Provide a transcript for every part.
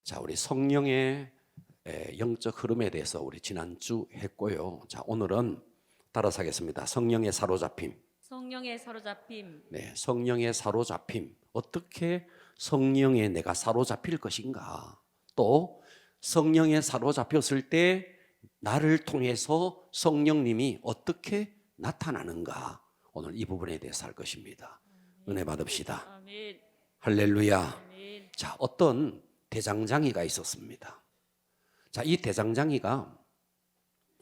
자, 우리 성령의 영적 흐름에 대해서 우리 지난주 했고요. 자, 오늘은 따라서 하겠습니다. 성령의 사로잡힘. 성령의 사로잡힘. 네, 성령의 사로잡힘. 어떻게 성령에 내가 사로잡힐 것인가? 또 성령에 사로잡혔을 때 나를 통해서 성령님이 어떻게 나타나는가? 오늘 이 부분에 대해서 할 것입니다. 은혜 받읍시다. 아멘. 할렐루야. 아멘. 자, 어떤 대장장이가 있었습니다. 자, 이 대장장이가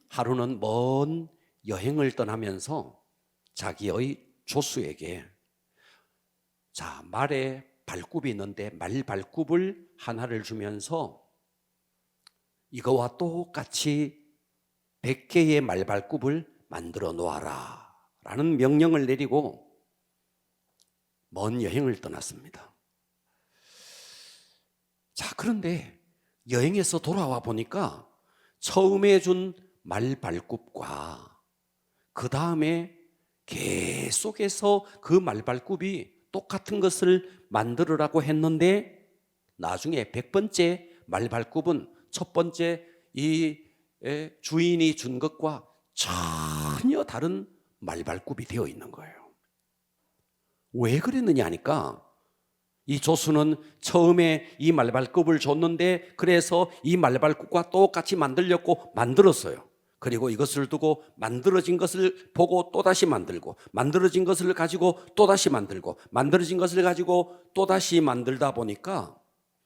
하루는 먼 여행을 떠나면서 자기의 조수에게 자, 말에 발굽이 있는데 말 발굽을 하나를 주면서 이거와 똑같이 100개의 말 발굽을 만들어 놓아라 라는 명령을 내리고 먼 여행을 떠났습니다. 자, 그런데 여행에서 돌아와 보니까 처음에 준 말발굽과 그 다음에 계속해서 그 말발굽이 똑같은 것을 만들으라고 했는데 나중에 100번째 말발굽은 첫 번째 이 주인이 준 것과 전혀 다른 말발굽이 되어 있는 거예요. 왜 그랬느냐 하니까 이 조수는 처음에 이 말발굽을 줬는데 그래서 이 말발굽과 똑같이 만들려고 만들었어요. 그리고 이것을 두고 만들어진 것을 보고 또다시 만들고 만들어진 것을 가지고 또다시 만들고 만들어진 것을 가지고 또다시 만들다 보니까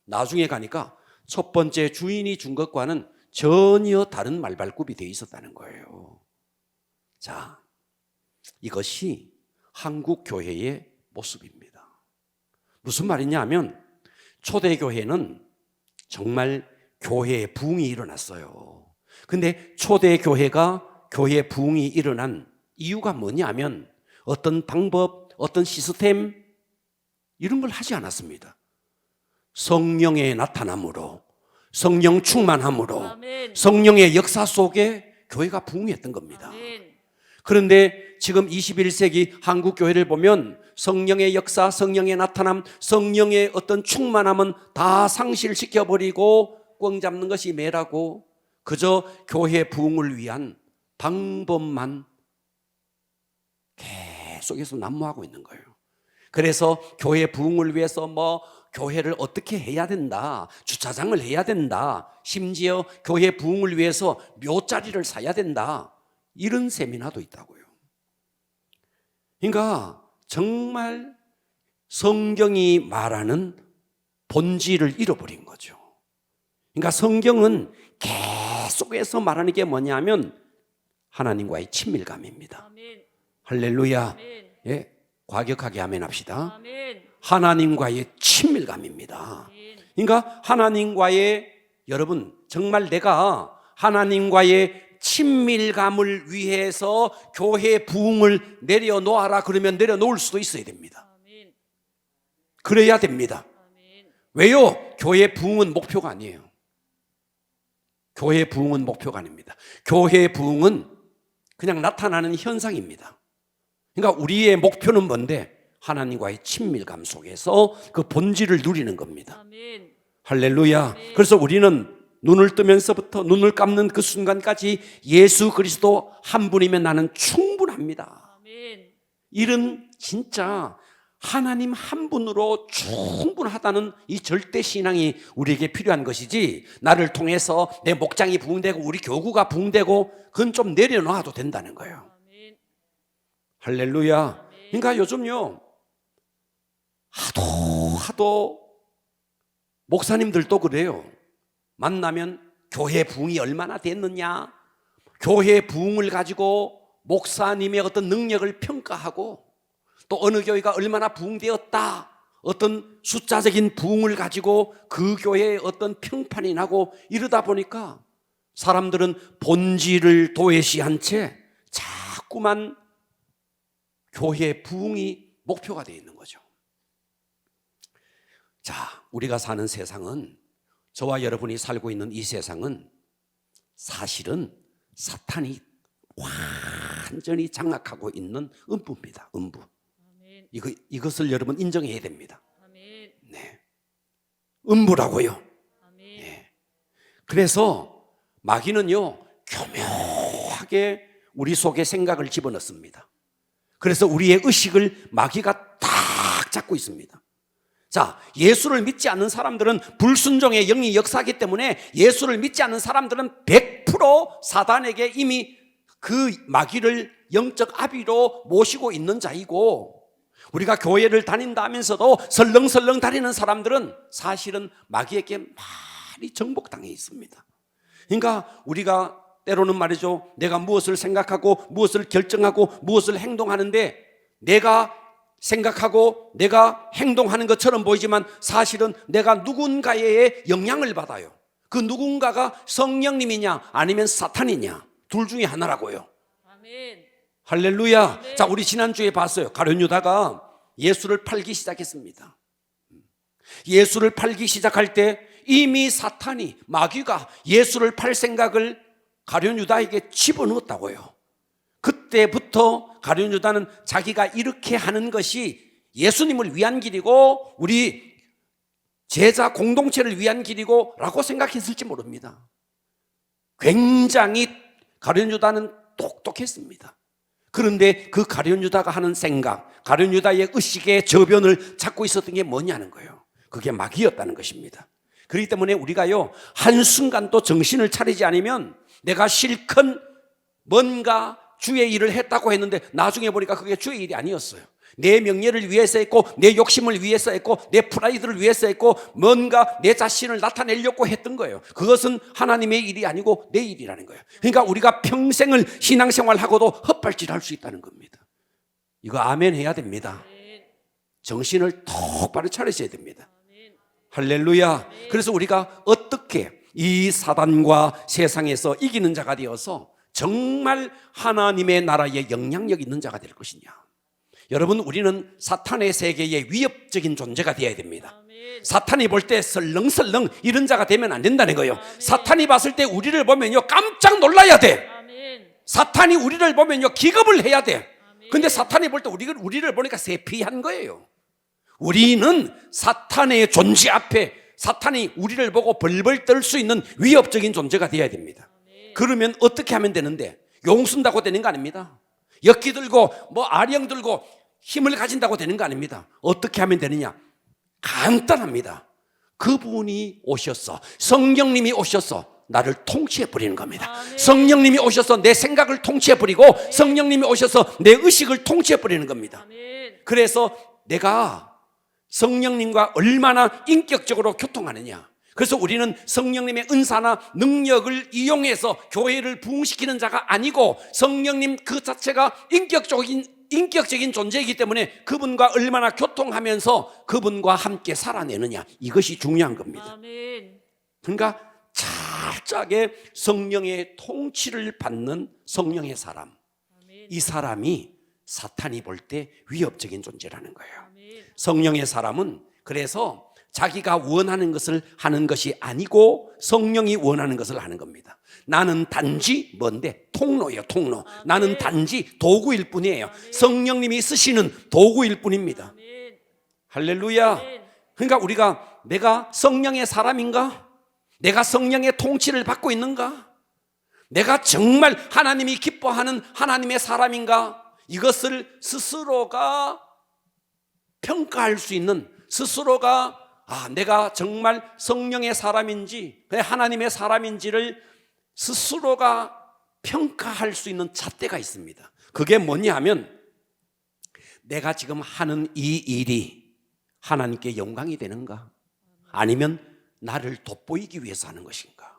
나중에 가니까 첫 번째 주인이 준 것과는 전혀 다른 말발굽이 되어 있었다는 거예요. 자, 이것이 한국 교회의 모습입니다. 무슨 말이냐 하면 초대교회는 정말 교회의 부흥이 일어났어요. 근데 초대교회가 교회의 부흥이 일어난 이유가 뭐냐면 어떤 방법, 어떤 시스템 이런 걸 하지 않았습니다. 성령의 나타남으로, 성령 충만함으로, 아멘. 성령의 역사 속에 교회가 부흥했던 겁니다. 아멘. 그런데 지금 21세기 한국 교회를 보면 성령의 역사, 성령의 나타남, 성령의 어떤 충만함은 다 상실시켜버리고 꽝 잡는 것이 매라고 그저 교회 부흥을 위한 방법만 계속해서 난무하고 있는 거예요. 그래서 교회 부흥을 위해서 교회를 어떻게 해야 된다, 주차장을 해야 된다, 심지어 교회 부흥을 위해서 묘자리를 사야 된다, 이런 세미나도 있다고요. 그러니까 정말 성경이 말하는 본질을 잃어버린 거죠. 그러니까 성경은 계속해서 말하는 게 뭐냐면 하나님과의 친밀감입니다. 아멘. 할렐루야. 아멘. 예, 과격하게 아멘 합시다. 아멘. 하나님과의 친밀감입니다. 그러니까 하나님과의, 여러분 정말 내가 하나님과의 친밀감을 위해서 교회 부흥을 내려놓아라 그러면 내려놓을 수도 있어야 됩니다. 아멘. 그래야 됩니다. 아멘. 왜요? 교회 부흥은 목표가 아니에요. 교회 부흥은 목표가 아닙니다. 교회 부흥은 그냥 나타나는 현상입니다. 그러니까 우리의 목표는 뭔데? 하나님과의 친밀감 속에서 그 본질을 누리는 겁니다. 아멘. 할렐루야. 아멘. 그래서 우리는 눈을 뜨면서부터 눈을 감는 그 순간까지 예수 그리스도 한 분이면 나는 충분합니다. 아멘. 이런 진짜 하나님 한 분으로 충분하다는 이 절대 신앙이 우리에게 필요한 것이지, 나를 통해서 내 목장이 부흥되고 우리 교구가 부흥되고 그건 좀 내려놔도 된다는 거예요. 아멘. 할렐루야. 그러니까 요즘요 하도 목사님들도 그래요. 만나면 교회 부흥이 얼마나 됐느냐, 교회 부흥을 가지고 목사님의 어떤 능력을 평가하고 또 어느 교회가 얼마나 부흥되었다, 어떤 숫자적인 부흥을 가지고 그 교회에 어떤 평판이 나고 이러다 보니까 사람들은 본질을 도외시한 채 자꾸만 교회 부흥이 목표가 되어 있는 거죠. 자, 우리가 사는 세상은, 저와 여러분이 살고 있는 이 세상은 사실은 사탄이 완전히 장악하고 있는 음부입니다. 음부. 아멘. 이것을 여러분 인정해야 됩니다. 아멘. 네, 음부라고요. 아멘. 그래서 마귀는요, 교묘하게 우리 속에 생각을 집어넣습니다. 그래서 우리의 의식을 마귀가 딱 잡고 있습니다. 자, 예수를 믿지 않는 사람들은 불순종의 영이 역사하기 때문에 예수를 믿지 않는 사람들은 100% 사단에게 이미 그 마귀를 영적 아비로 모시고 있는 자이고, 우리가 교회를 다닌다 하면서도 설렁설렁 다니는 사람들은 사실은 마귀에게 많이 정복당해 있습니다. 그러니까 우리가 때로는 말이죠, 내가 무엇을 생각하고 무엇을 결정하고 무엇을 행동하는데 내가 생각하고 내가 행동하는 것처럼 보이지만 사실은 내가 누군가의 영향을 받아요. 그 누군가가 성령님이냐 아니면 사탄이냐, 둘 중에 하나라고요. 아멘. 할렐루야. 네. 자, 우리 지난주에 봤어요. 가룟 유다가 예수를 팔기 시작했습니다. 예수를 팔기 시작할 때 이미 사탄이, 마귀가 예수를 팔 생각을 가룟 유다에게 집어넣었다고요. 그때부터 가룟 유다는 자기가 이렇게 하는 것이 예수님을 위한 길이고 우리 제자 공동체를 위한 길이고 라고 생각했을지 모릅니다. 굉장히 가룟 유다는 똑똑했습니다. 그런데 그 가룟 유다가 하는 생각, 가룟 유다의 의식의 저변을 찾고 있었던 게 뭐냐는 거예요. 그게 마귀였다는 것입니다. 그렇기 때문에 우리가요, 한순간도 정신을 차리지 않으면 내가 실컷 뭔가 주의 일을 했다고 했는데 나중에 보니까 그게 주의 일이 아니었어요. 내 명예를 위해서 했고 내 욕심을 위해서 했고 내 프라이드를 위해서 했고 뭔가 내 자신을 나타내려고 했던 거예요. 그것은 하나님의 일이 아니고 내 일이라는 거예요. 그러니까 우리가 평생을 신앙생활하고도 헛발질할 수 있다는 겁니다. 이거 아멘 해야 됩니다. 정신을 똑바로 차리셔야 됩니다. 할렐루야. 그래서 우리가 어떻게 이 사단과 세상에서 이기는 자가 되어서 정말 하나님의 나라에 영향력 있는 자가 될 것이냐. 여러분, 우리는 사탄의 세계에 위협적인 존재가 되어야 됩니다. 사탄이 볼 때 설렁설렁 이런 자가 되면 안 된다는 거예요. 사탄이 봤을 때 우리를 보면요 깜짝 놀라야 돼. 사탄이 우리를 보면요 기겁을 해야 돼. 근데 사탄이 볼 때 우리를 보니까 세피한 거예요. 우리는 사탄의 존재 앞에 사탄이 우리를 보고 벌벌 떨 수 있는 위협적인 존재가 되어야 됩니다. 그러면 어떻게 하면 되는데? 용 쓴다고 되는 거 아닙니다. 역기 들고 뭐 아령 들고 힘을 가진다고 되는 거 아닙니다. 어떻게 하면 되느냐? 간단합니다. 그분이 오셔서, 성령님이 오셔서 나를 통치해 버리는 겁니다. 성령님이 오셔서 내 생각을 통치해 버리고 성령님이 오셔서 내 의식을 통치해 버리는 겁니다. 그래서 내가 성령님과 얼마나 인격적으로 교통하느냐. 그래서 우리는 성령님의 은사나 능력을 이용해서 교회를 부흥시키는 자가 아니고 성령님 그 자체가 인격적인 존재이기 때문에 그분과 얼마나 교통하면서 그분과 함께 살아내느냐, 이것이 중요한 겁니다. 그러니까 철저하게 성령의 통치를 받는 성령의 사람, 이 사람이 사탄이 볼 때 위협적인 존재라는 거예요. 성령의 사람은 그래서 자기가 원하는 것을 하는 것이 아니고 성령이 원하는 것을 하는 겁니다. 나는 단지 뭔데? 통로예요, 통로. 나는 단지 도구일 뿐이에요. 성령님이 쓰시는 도구일 뿐입니다. 할렐루야. 그러니까 우리가 내가 성령의 사람인가? 내가 성령의 통치를 받고 있는가? 내가 정말 하나님이 기뻐하는 하나님의 사람인가? 이것을 스스로가 평가할 수 있는, 스스로가 내가 정말 성령의 사람인지 하나님의 사람인지를 스스로가 평가할 수 있는 잣대가 있습니다. 그게 뭐냐 하면 내가 지금 하는 이 일이 하나님께 영광이 되는가? 아니면 나를 돋보이기 위해서 하는 것인가?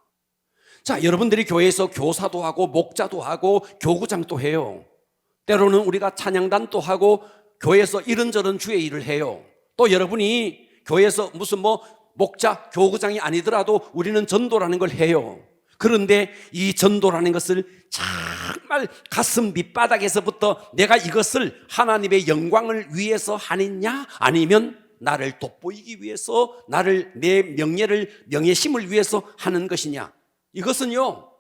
자, 여러분들이 교회에서 교사도 하고 목자도 하고 교구장도 해요. 때로는 우리가 찬양단도 하고 교회에서 이런저런 주의 일을 해요. 또 여러분이 교회에서 무슨 목자, 교구장이 아니더라도 우리는 전도라는 걸 해요. 그런데 이 전도라는 것을 정말 가슴 밑바닥에서부터 내가 이것을 하나님의 영광을 위해서 하느냐, 아니면 나를 돋보이기 위해서, 내 명예심을 위해서 하는 것이냐, 이것은요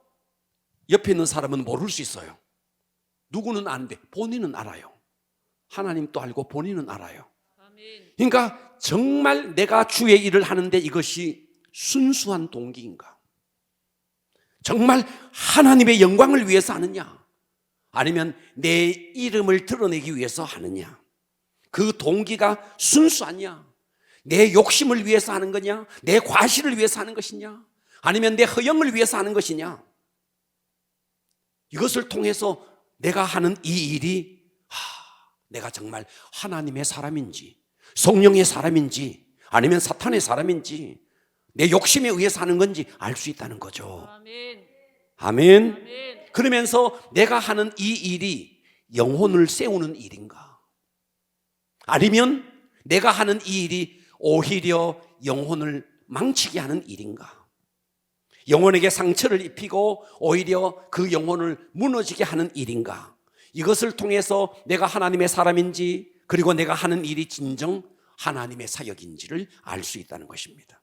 옆에 있는 사람은 모를 수 있어요. 누구는 아는데 본인은 알아요. 하나님도 알고 본인은 알아요. 그러니까 정말 내가 주의 일을 하는데 이것이 순수한 동기인가? 정말 하나님의 영광을 위해서 하느냐? 아니면 내 이름을 드러내기 위해서 하느냐? 그 동기가 순수하냐? 내 욕심을 위해서 하는 거냐? 내 과실을 위해서 하는 것이냐? 아니면 내 허영을 위해서 하는 것이냐? 이것을 통해서 내가 하는 이 일이 내가 정말 하나님의 사람인지 성령의 사람인지 아니면 사탄의 사람인지 내 욕심에 의해서 하는 건지 알 수 있다는 거죠. 아멘. 아멘. 아멘. 그러면서 내가 하는 이 일이 영혼을 세우는 일인가? 아니면 내가 하는 이 일이 오히려 영혼을 망치게 하는 일인가? 영혼에게 상처를 입히고 오히려 그 영혼을 무너지게 하는 일인가? 이것을 통해서 내가 하나님의 사람인지 그리고 내가 하는 일이 진정 하나님의 사역인지를 알 수 있다는 것입니다.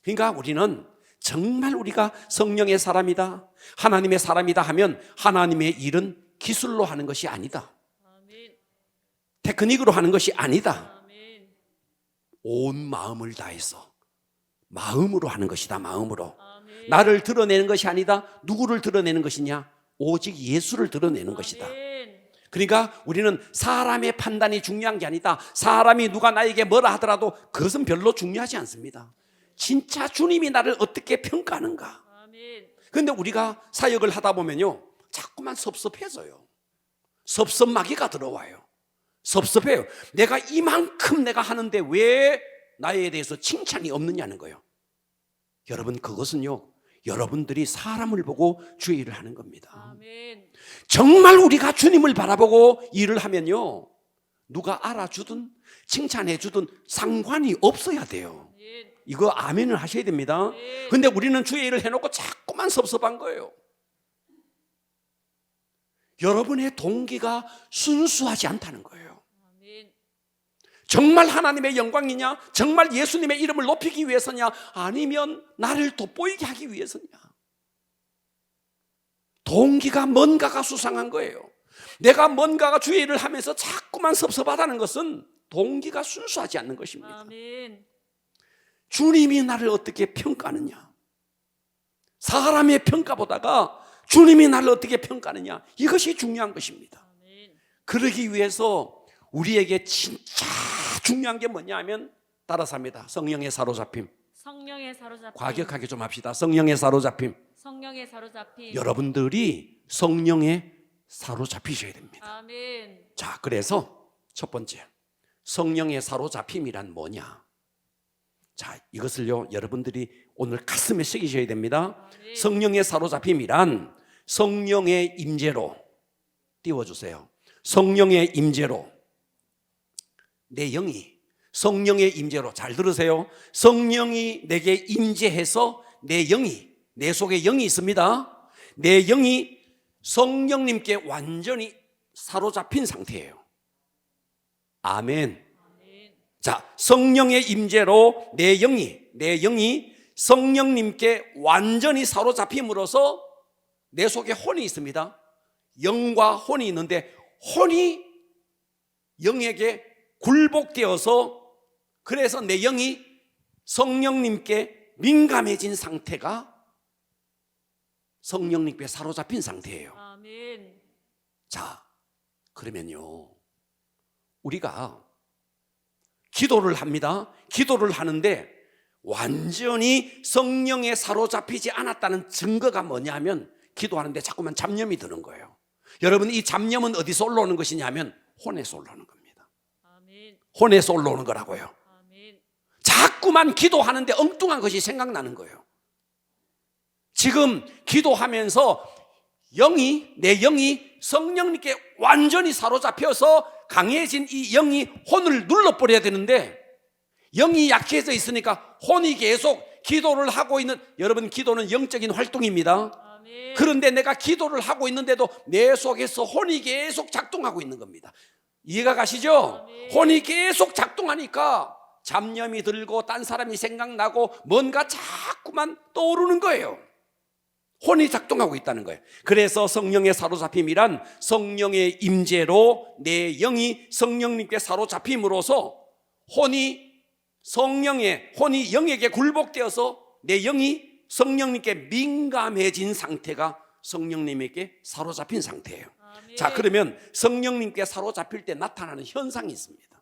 그러니까 우리는 정말 우리가 성령의 사람이다, 하나님의 사람이다 하면 하나님의 일은 기술로 하는 것이 아니다. 아멘. 테크닉으로 하는 것이 아니다. 아멘. 온 마음을 다해서 마음으로 하는 것이다. 마음으로. 아멘. 나를 드러내는 것이 아니다. 누구를 드러내는 것이냐? 오직 예수를 드러내는 것이다. 아멘. 그러니까 우리는 사람의 판단이 중요한 게 아니다. 사람이 누가 나에게 뭐라 하더라도 그것은 별로 중요하지 않습니다. 진짜 주님이 나를 어떻게 평가하는가? 아멘. 그런데 우리가 사역을 하다 보면요, 자꾸만 섭섭해져요. 섭섭마귀가 들어와요. 섭섭해요. 내가 이만큼 내가 하는데 왜 나에 대해서 칭찬이 없느냐는 거예요. 여러분, 그것은요, 여러분들이 사람을 보고 주의 일을 하는 겁니다. 아멘. 정말 우리가 주님을 바라보고 일을 하면요, 누가 알아주든 칭찬해주든 상관이 없어야 돼요. 아멘. 이거 아멘을 하셔야 됩니다. 네. 근데 우리는 주의 일을 해놓고 자꾸만 섭섭한 거예요. 여러분의 동기가 순수하지 않다는 거예요. 아멘. 정말 하나님의 영광이냐? 정말 예수님의 이름을 높이기 위해서냐? 아니면 나를 돋보이게 하기 위해서냐? 동기가 뭔가가 수상한 거예요. 내가 뭔가가 주의 일을 하면서 자꾸만 섭섭하다는 것은 동기가 순수하지 않는 것입니다. 아멘. 주님이 나를 어떻게 평가하느냐? 사람의 평가보다가 주님이 나를 어떻게 평가하느냐? 이것이 중요한 것입니다. 아멘. 그러기 위해서 우리에게 진짜 중요한 게 뭐냐 하면 따라서 합니다. 성령의 사로잡힘. 성령의 사로잡힘. 과격하게 좀 합시다. 성령의 사로잡힘. 성령의 사로잡힘. 여러분들이 성령에 사로잡히셔야 됩니다. 아멘. 자, 그래서 첫 번째, 성령의 사로잡힘이란 뭐냐? 자, 이것을요, 여러분들이 오늘 가슴에 새기셔야 됩니다. 아멘. 성령의 사로잡힘이란 성령의 임재로, 띄워주세요. 성령의 임재로 내 영이 성령의 임재로, 잘 들으세요. 성령이 내게 임재해서 내 영이, 내 속에 영이 있습니다. 내 영이 성령님께 완전히 사로잡힌 상태예요. 아멘. 아멘. 자, 성령의 임재로 내 영이 성령님께 완전히 사로잡힘으로써 내 속에 혼이 있습니다. 영과 혼이 있는데 혼이 영에게 굴복되어서, 그래서 내 영이 성령님께 민감해진 상태가 성령님께 사로잡힌 상태예요. 아멘. 자, 그러면요, 우리가 기도를 합니다. 기도를 하는데 완전히 성령에 사로잡히지 않았다는 증거가 뭐냐면, 기도하는데 자꾸만 잡념이 드는 거예요. 여러분, 이 잡념은 어디서 올라오는 것이냐면 혼에서 올라오는 겁니다. 아멘. 혼에서 올라오는 거라고요. 아멘. 자꾸만 기도하는데 엉뚱한 것이 생각나는 거예요. 지금 기도하면서 내 영이 성령님께 완전히 사로잡혀서 강해진 이 영이 혼을 눌러버려야 되는데, 영이 약해져 있으니까 혼이 계속 기도를 하고 있는, 여러분, 기도는 영적인 활동입니다. 아멘. 그런데 내가 기도를 하고 있는데도 내 속에서 혼이 계속 작동하고 있는 겁니다. 이해가 가시죠? 아멘. 혼이 계속 작동하니까 잡념이 들고 딴 사람이 생각나고 뭔가 자꾸만 떠오르는 거예요. 혼이 작동하고 있다는 거예요. 그래서 성령의 사로잡힘이란 성령의 임재로 내 영이 성령님께 사로잡힘으로써 혼이 영에게 굴복되어서 내 영이 성령님께 민감해진 상태가 성령님에게 사로잡힌 상태예요. 아멘. 자, 그러면 성령님께 사로잡힐 때 나타나는 현상이 있습니다.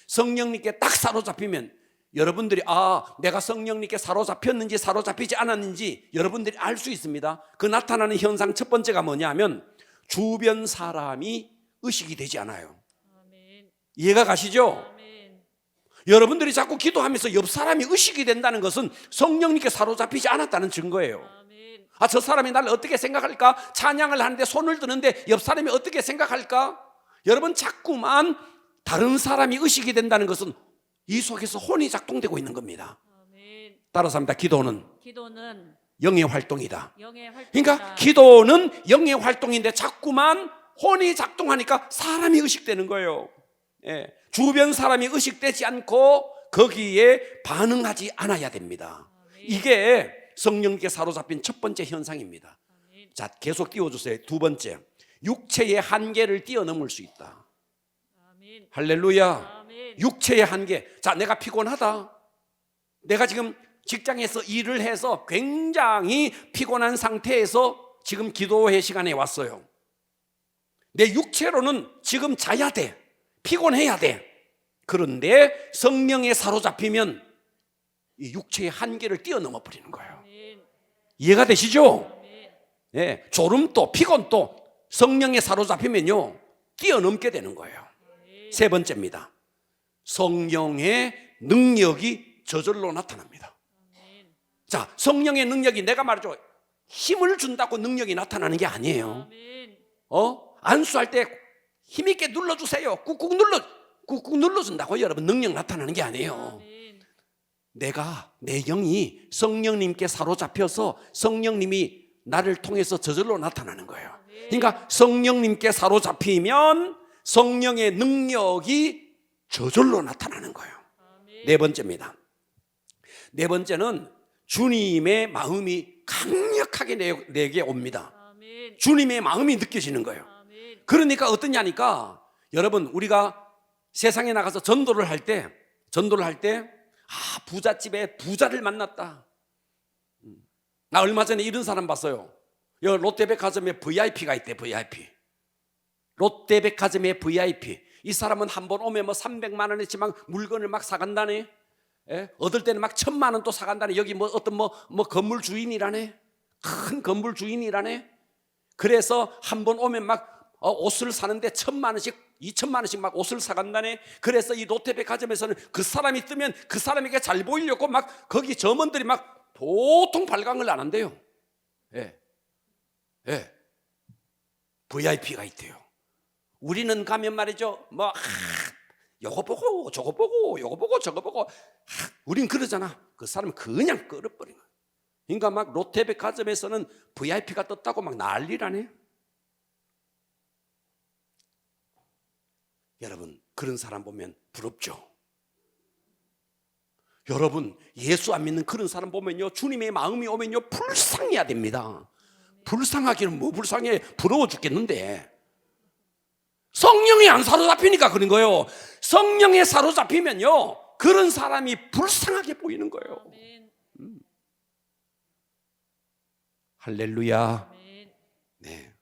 성령님께 딱 사로잡히면 여러분들이 내가 성령님께 사로잡혔는지 사로잡히지 않았는지 여러분들이 알 수 있습니다. 그 나타나는 현상 첫 번째가 뭐냐면 주변 사람이 의식이 되지 않아요. 아멘. 이해가 가시죠? 아멘. 여러분들이 자꾸 기도하면서 옆 사람이 의식이 된다는 것은 성령님께 사로잡히지 않았다는 증거예요. 아멘. 저 사람이 나를 어떻게 생각할까? 찬양을 하는데 손을 드는데 옆 사람이 어떻게 생각할까? 여러분, 자꾸만 다른 사람이 의식이 된다는 것은 이 속에서 혼이 작동되고 있는 겁니다. 아멘. 따라서 합니다. 기도는 기도는 영의 활동이다. 영의 활동이다. 그러니까 기도는 영의 활동인데 자꾸만 혼이 작동하니까 사람이 의식되는 거예요. 예. 주변 사람이 의식되지 않고 거기에 반응하지 않아야 됩니다. 아멘. 이게 성령께 사로잡힌 첫 번째 현상입니다. 아멘. 자, 계속 띄워주세요. 두 번째, 육체의 한계를 뛰어넘을 수 있다. 아멘. 할렐루야. 아멘. 육체의 한계. 자, 내가 피곤하다. 내가 지금 직장에서 일을 해서 굉장히 피곤한 상태에서 지금 기도회 시간에 왔어요. 내 육체로는 지금 자야 돼. 피곤해야 돼. 그런데 성령에 사로잡히면 이 육체의 한계를 뛰어넘어 버리는 거예요. 아멘. 이해가 되시죠? 아멘. 예, 졸음도 피곤도 성령에 사로잡히면요 뛰어넘게 되는 거예요. 세 번째입니다. 성령의 능력이 저절로 나타납니다. 아멘. 자, 성령의 능력이 내가 말이죠 힘을 준다고 능력이 나타나는 게 아니에요. 아멘. 안수할 때 힘있게 눌러주세요. 꾹꾹 눌러준다고 여러분 능력 나타나는 게 아니에요. 아멘. 내 영이 성령님께 사로잡혀서 성령님이 나를 통해서 저절로 나타나는 거예요. 그러니까 성령님께 사로잡히면 성령의 능력이 저절로 나타나는 거예요. 아멘. 네 번째입니다. 네 번째는 주님의 마음이 강력하게 내게 옵니다. 아멘. 주님의 마음이 느껴지는 거예요. 아멘. 그러니까 어떠냐니까 여러분, 우리가 세상에 나가서 전도를 할 때 부잣집에 부자를 만났다. 나 얼마 전에 이런 사람 봤어요. 여기 롯데백화점에 VIP가 있대. VIP. 롯데백화점에 VIP. 이 사람은 한 번 오면 300만 원어치 막 물건을 막 사간다네. 예? 얻을 때는 막 1000만 원 또 사간다네. 여기 어떤 건물 주인이라네. 큰 건물 주인이라네. 그래서 한 번 오면 막 옷을 사는데 1000만 원씩 2000만 원씩 막 옷을 사간다네. 그래서 이 롯데백화점에서는 그 사람이 뜨면 그 사람에게 잘 보이려고 막 거기 점원들이 막 보통 발광을 안 한대요. 예. VIP가 있대요. 우리는 가면 말이죠. 요거 보고 저거 보고 요거 보고 저거 보고 우린 그러잖아. 그 사람은 그냥 끌어버린 거야. 그러니까 막 롯데백화점에서는 VIP가 떴다고 막 난리라네. 여러분, 그런 사람 보면 부럽죠. 여러분, 예수 안 믿는 그런 사람 보면요 주님의 마음이 오면요 불쌍해야 됩니다. 불쌍하기는 뭐 불쌍해. 부러워 죽겠는데 성령이 안 사로잡히니까 그런 거예요. 성령에 사로잡히면요 그런 사람이 불쌍하게 보이는 거예요. 아멘. 할렐루야. 아멘. 네.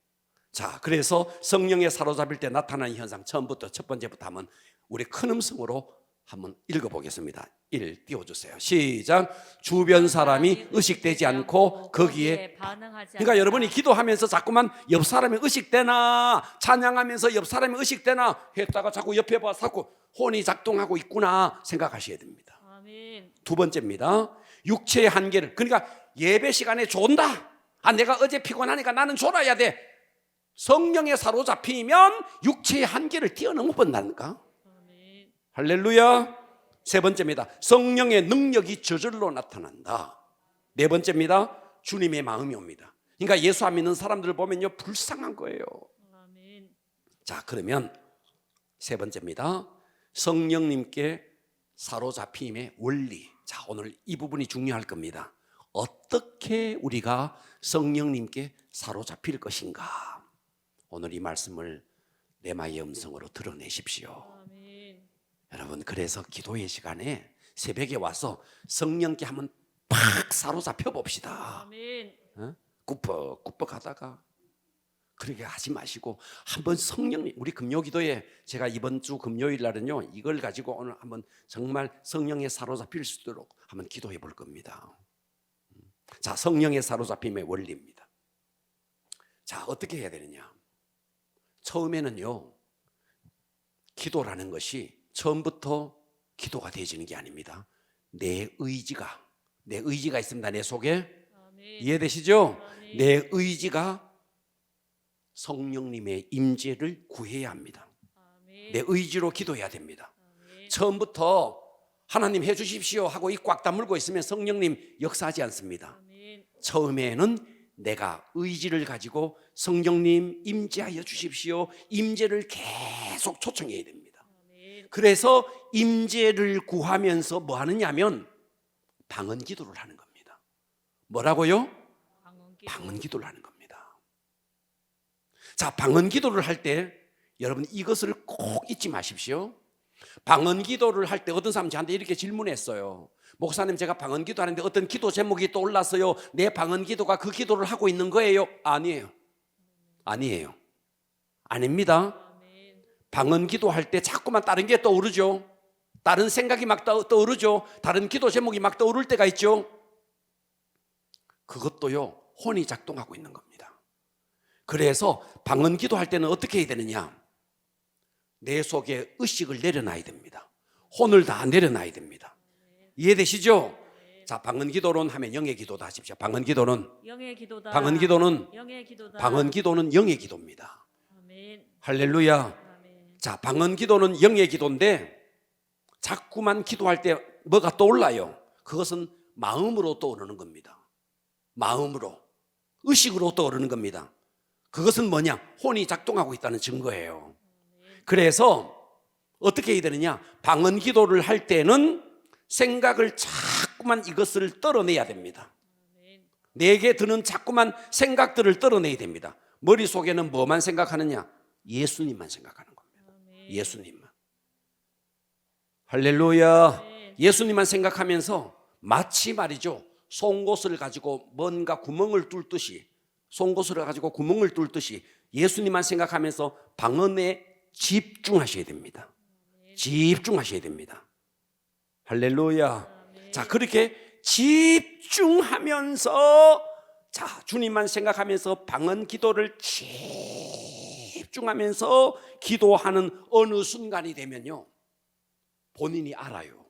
자, 그래서 성령에 사로잡힐 때 나타나는 현상 처음부터 첫 번째부터 한번 우리 큰 음성으로 한번 읽어보겠습니다. 1 띄워주세요. 시작. 주변 사람이 의식되지 않고 거기에 반응하지 그러니까 않는다. 여러분이 기도하면서 자꾸만 옆 사람이 의식되나 찬양하면서 옆 사람이 의식되나 했다가 자꾸 옆에 봐서 자꾸 혼이 작동하고 있구나 생각하셔야 됩니다. 아멘. 두 번째입니다. 육체의 한계를 그러니까 예배 시간에 존다. 내가 어제 피곤하니까 나는 졸아야 돼. 성령에 사로잡히면 육체의 한계를 뛰어넘어 본다니까. 아멘. 할렐루야. 세 번째입니다. 성령의 능력이 저절로 나타난다. 네 번째입니다. 주님의 마음이 옵니다. 그러니까 예수 안 믿는 사람들을 보면요 불쌍한 거예요. 아멘. 자, 그러면 세 번째입니다. 성령님께 사로잡힘의 원리. 자, 오늘 이 부분이 중요할 겁니다. 어떻게 우리가 성령님께 사로잡힐 것인가? 오늘 이 말씀을 레마의 음성으로 드러내십시오. 아멘. 여러분, 그래서 기도의 시간에 새벽에 와서 성령께 한번 팍 사로잡혀 봅시다. 아멘. 꾸벅꾸벅 하다가 그렇게 하지 마시고 한번 성령님, 우리 금요기도에 제가 이번 주 금요일 날은요 이걸 가지고 오늘 한번 정말 성령에 사로잡힐 수 있도록 한번 기도해 볼 겁니다. 자, 성령에 사로잡힘의 원리입니다. 자, 어떻게 해야 되느냐? 처음에는요 기도라는 것이 처음부터 기도가 되어지는 게 아닙니다. 내 의지가 있습니다. 내 속에. 아멘. 이해되시죠? 아멘. 내 의지가 성령님의 임재를 구해야 합니다. 아멘. 내 의지로 기도해야 됩니다. 아멘. 처음부터 하나님 해 주십시오 하고 이 꽉 다물고 있으면 성령님 역사하지 않습니다. 아멘. 처음에는 내가 의지를 가지고 성령님 임재하여 주십시오. 임재를 계속 초청해야 됩니다. 아멘. 그래서 임재를 구하면서 뭐 하느냐면 방언 기도를 하는 겁니다. 뭐라고요? 방언기도. 방언 기도를 하는 겁니다. 자, 방언 기도를 할 때 여러분 이것을 꼭 잊지 마십시오. 방언 기도를 할 때 어떤 사람이 저한테 이렇게 질문했어요. 목사님, 제가 방언 기도하는데 어떤 기도 제목이 떠올랐어요. 내 방언 기도가 그 기도를 하고 있는 거예요? 아니에요. 아닙니다. 아멘. 방언 기도할 때 자꾸만 다른 게 떠오르죠. 다른 생각이 막 떠오르죠. 다른 기도 제목이 막 떠오를 때가 있죠. 그것도요 혼이 작동하고 있는 겁니다. 그래서 방언 기도할 때는 어떻게 해야 되느냐? 내 속에 의식을 내려놔야 됩니다. 혼을 다 내려놔야 됩니다. 이해되시죠? 자, 방언 기도론 하면 영의 기도다 하십시오. 방언 기도는 영의 기도다. 방언 기도는 영의 기도다. 방언 기도는 영의 기도입니다. 아멘. 할렐루야. 아멘. 자, 방언 기도는 영의 기도인데 자꾸만 기도할 때 뭐가 떠올라요? 그것은 마음으로 떠오르는 겁니다. 마음으로, 의식으로 떠오르는 겁니다. 그것은 뭐냐? 혼이 작동하고 있다는 증거예요. 그래서 어떻게 해야 되느냐? 방언 기도를 할 때는 생각을 자꾸만 이것을 떨어내야 됩니다. 아멘. 내게 드는 자꾸만 생각들을 떨어내야 됩니다. 머릿속에는 뭐만 생각하느냐? 예수님만 생각하는 겁니다. 아멘. 예수님만. 할렐루야. 네. 예수님만 생각하면서 마치 말이죠, 송곳을 가지고 뭔가 구멍을 뚫듯이, 송곳을 가지고 구멍을 뚫듯이 예수님만 생각하면서 방언에 집중하셔야 됩니다. 집중하셔야 됩니다. 할렐루야. 아멘. 자, 그렇게 집중하면서, 자, 주님만 생각하면서 방언 기도를 집중하면서 기도하는 어느 순간이 되면요, 본인이 알아요.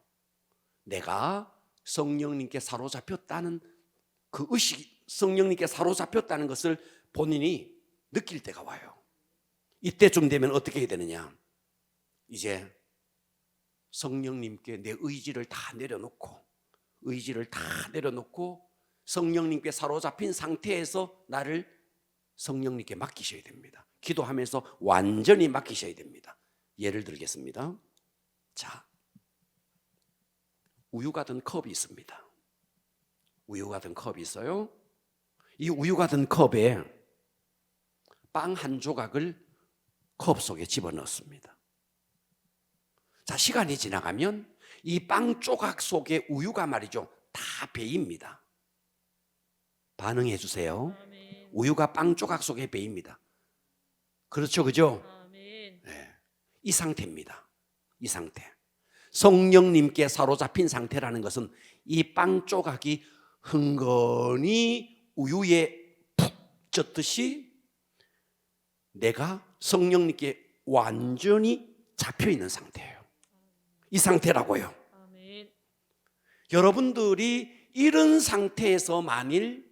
내가 성령님께 사로잡혔다는 그 의식이, 성령님께 사로잡혔다는 것을 본인이 느낄 때가 와요. 이때쯤 되면 어떻게 해야 되느냐? 이제 성령님께 내 의지를 다 내려놓고 성령님께 사로잡힌 상태에서 나를 성령님께 맡기셔야 됩니다. 기도하면서 완전히 맡기셔야 됩니다. 예를 들겠습니다. 자, 우유 같은 컵이 있습니다. 우유 같은 컵이 있어요. 이 우유 같은 컵에 빵 한 조각을 컵 속에 집어넣습니다. 자, 시간이 지나가면 이 빵 조각 속에 우유가 말이죠, 다 배입니다. 반응해 주세요. 아멘. 우유가 빵 조각 속에 배입니다. 그렇죠, 그죠? 아멘. 네. 이 상태입니다. 이 상태. 성령님께 사로잡힌 상태라는 것은 이 빵 조각이 흥건히 우유에 푹 젖듯이 내가 성령님께 완전히 잡혀 있는 상태예요. 이 상태라고요. 아멘. 여러분들이 이런 상태에서 만일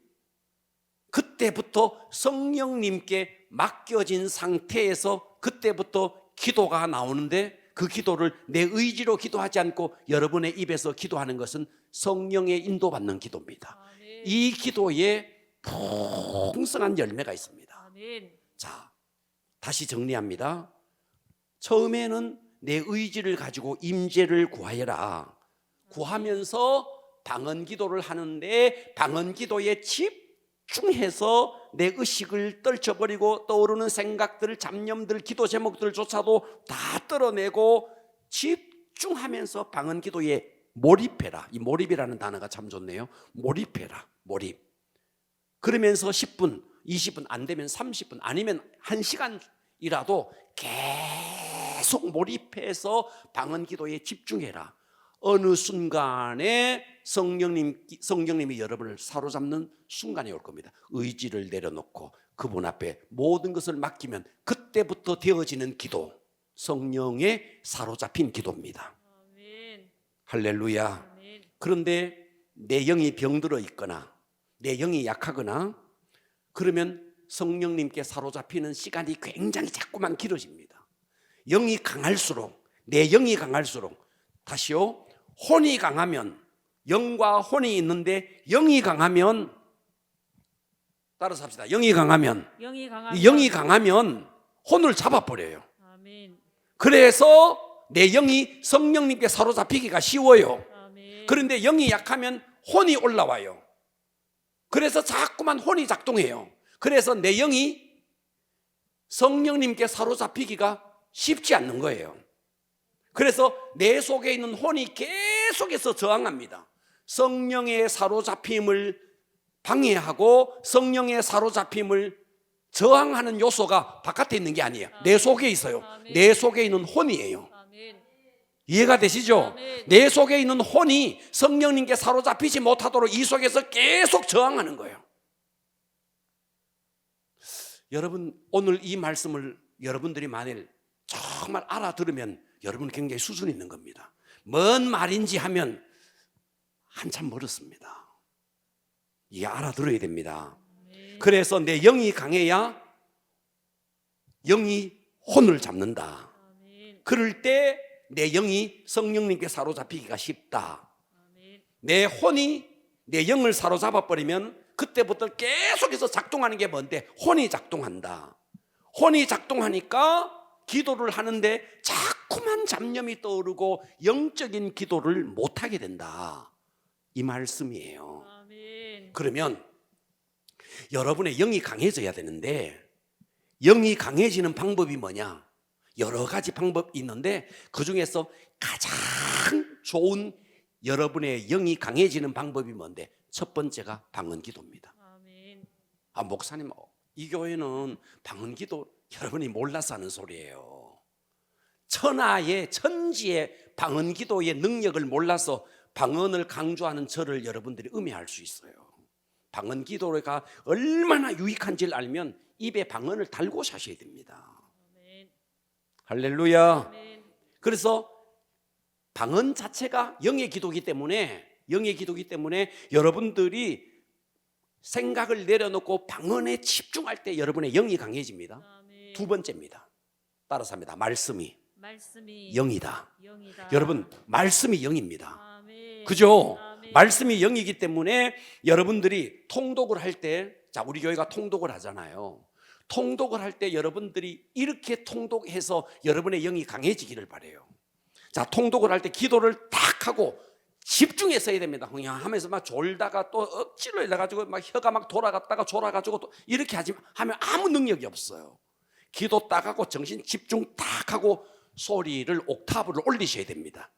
그때부터 성령님께 맡겨진 상태에서 그때부터 기도가 나오는데 그 기도를 내 의지로 기도하지 않고 여러분의 입에서 기도하는 것은 성령의 인도받는 기도입니다. 아멘. 이 기도에 풍성한 열매가 있습니다. 아멘. 자, 다시 정리합니다. 처음에는 내 의지를 가지고 임재를 구하여라. 구하면서 방언 기도를 하는데 방언 기도에 집중해서 내 의식을 떨쳐버리고 떠오르는 생각들, 잡념들, 기도 제목들조차도 다 떨어내고 집중하면서 방언 기도에 몰입해라. 이 몰입이라는 단어가 참 좋네요. 몰입해라. 몰입. 그러면서 10분, 20분 안 되면 30분 아니면 1시간이라도 계속 몰입해서 방언 기도에 집중해라. 어느 순간에 성령님이 여러분을 사로잡는 순간이 올 겁니다. 의지를 내려놓고 그분 앞에 모든 것을 맡기면 그때부터 되어지는 기도, 성령에 사로잡힌 기도입니다. 아멘. 할렐루야. 아멘. 그런데 내 영이 병들어 있거나 내 영이 약하거나 그러면 성령님께 사로잡히는 시간이 굉장히 자꾸만 길어집니다. 영이 강할수록, 내 영이 강할수록, 다시요, 혼이 강하면, 영과 혼이 있는데 영이 강하면, 따라서 합시다. 영이 강하면 혼을 잡아버려요. 아멘. 그래서 내 영이 성령님께 사로잡히기가 쉬워요. 아멘. 그런데 영이 약하면 혼이 올라와요. 그래서 자꾸만 혼이 작동해요. 그래서 내 영이 성령님께 사로잡히기가 쉽지 않는 거예요. 그래서 내 속에 있는 혼이 계속해서 저항합니다. 성령의 사로잡힘을 방해하고 성령의 사로잡힘을 저항하는 요소가 바깥에 있는 게 아니에요. 내 속에 있어요. 내 속에 있는 혼이에요. 아멘. 이해가 되시죠? 아멘. 내 속에 있는 혼이 성령님께 사로잡히지 못하도록 이 속에서 계속 저항하는 거예요. 여러분, 오늘 이 말씀을 여러분들이 만일 정말 알아들으면 여러분 굉장히 수준 있는 겁니다. 뭔 말인지 하면 한참 멀었습니다. 이게 알아들어야 됩니다. 그래서 내 영이 강해야 영이 혼을 잡는다. 아멘. 그럴 때 내 영이 성령님께 사로잡히기가 쉽다. 아멘. 내 혼이 내 영을 사로잡아 버리면 그때부터 계속해서 작동하는 게 뭔데? 혼이 작동한다. 혼이 작동하니까 기도를 하는데 자꾸만 잡념이 떠오르고 영적인 기도를 못하게 된다. 이 말씀이에요. 아멘. 그러면 여러분의 영이 강해져야 되는데 영이 강해지는 방법이 뭐냐? 여러 가지 방법이 있는데 그중에서 가장 좋은 여러분의 영이 강해지는 방법이 뭔데? 첫 번째가 방언기도입니다. 아멘. 목사님, 이 교회는 방언기도 여러분이 몰라서 하는 소리예요. 천지의 방언기도의 능력을 몰라서 방언을 강조하는 저를 여러분들이 음해할 수 있어요. 방언기도가 얼마나 유익한지를 알면 입에 방언을 달고 사셔야 됩니다. 아멘. 할렐루야. 아멘. 그래서 방언 자체가 영의 기도이기 때문에 여러분들이 생각을 내려놓고 방언에 집중할 때 여러분의 영이 강해집니다. 아멘. 두 번째입니다. 따라서 합니다. 말씀이 말씀이 영이다. 영이다. 여러분, 말씀이 영입니다. 아멘. 그죠? 아멘. 말씀이 영이기 때문에 여러분들이 통독을 할 때, 자, 우리 교회가 통독을 하잖아요. 통독을 할 때 여러분들이 이렇게 통독해서 여러분의 영이 강해지기를 바라요. 자, 통독을 할 때 기도를 딱 하고 집중해서 해야 됩니다. 그냥 하면서 막 졸다가 또 억지로 해가지고 막 혀가 막 돌아갔다가 졸아가지고 또 이렇게 하면 아무 능력이 없어요. 기도 딱 하고 정신 집중 딱 하고 소리를 옥타브를 올리셔야 됩니다.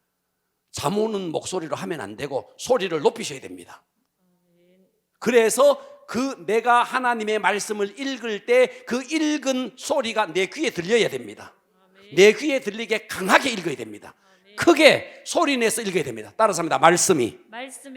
잠 오는 목소리로 하면 안 되고 소리를 높이셔야 됩니다. 그래서 내가 하나님의 말씀을 읽을 때 그 읽은 소리가 내 귀에 들려야 됩니다. 내 귀에 들리게 강하게 읽어야 됩니다. 크게 소리내서 읽어야 됩니다. 따라서 합니다. 말씀이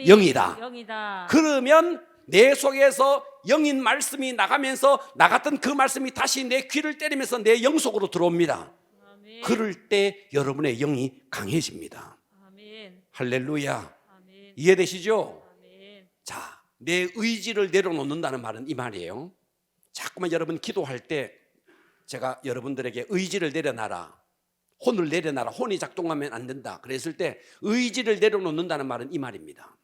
영이다. 그러면 내 속에서 영인 말씀이 나가면서 나갔던 그 말씀이 다시 내 귀를 때리면서 내 영 속으로 들어옵니다. 아멘. 그럴 때 여러분의 영이 강해집니다. 아멘. 할렐루야. 아멘. 이해되시죠? 아멘. 자, 내 의지를 내려놓는다는 말은 이 말이에요. 자꾸만 여러분 기도할 때 제가 여러분들에게 의지를 내려놔라, 혼을 내려놔라, 혼이 작동하면 안 된다 그랬을 때 의지를 내려놓는다는 말은 이 말입니다.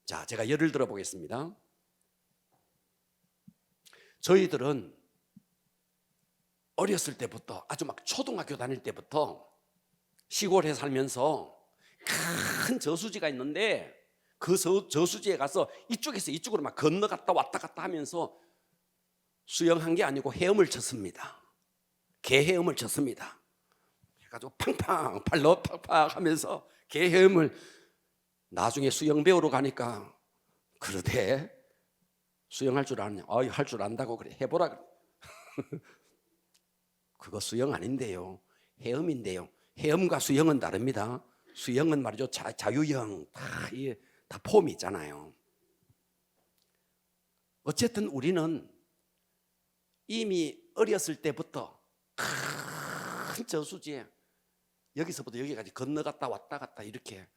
자, 제가 예를 들어 보겠습니다. 저희들은 어렸을 때부터 아주 막 초등학교 다닐 때부터 시골에 살면서 큰 저수지가 있는데 그 저수지에 가서 이쪽에서 이쪽으로 막 건너갔다 왔다 갔다 하면서 수영한 게 아니고 헤엄을 쳤습니다. 개 헤엄을 쳤습니다. 그래가지고 팡팡 발로 팡팡 하면서 개 헤엄을 나중에 수영 배우러 가니까 그러대. 수영할 줄 아냐? 할 줄 안다고 그래. 해보라 그래. 그거 수영 아닌데요. 헤엄인데요. 헤엄과 수영은 다릅니다. 수영은 말이죠. 자유형 다 폼이 있잖아요. 어쨌든 우리는 이미 어렸을 때부터 큰 저수지에 여기서부터 여기까지 건너갔다 왔다 갔다 이렇게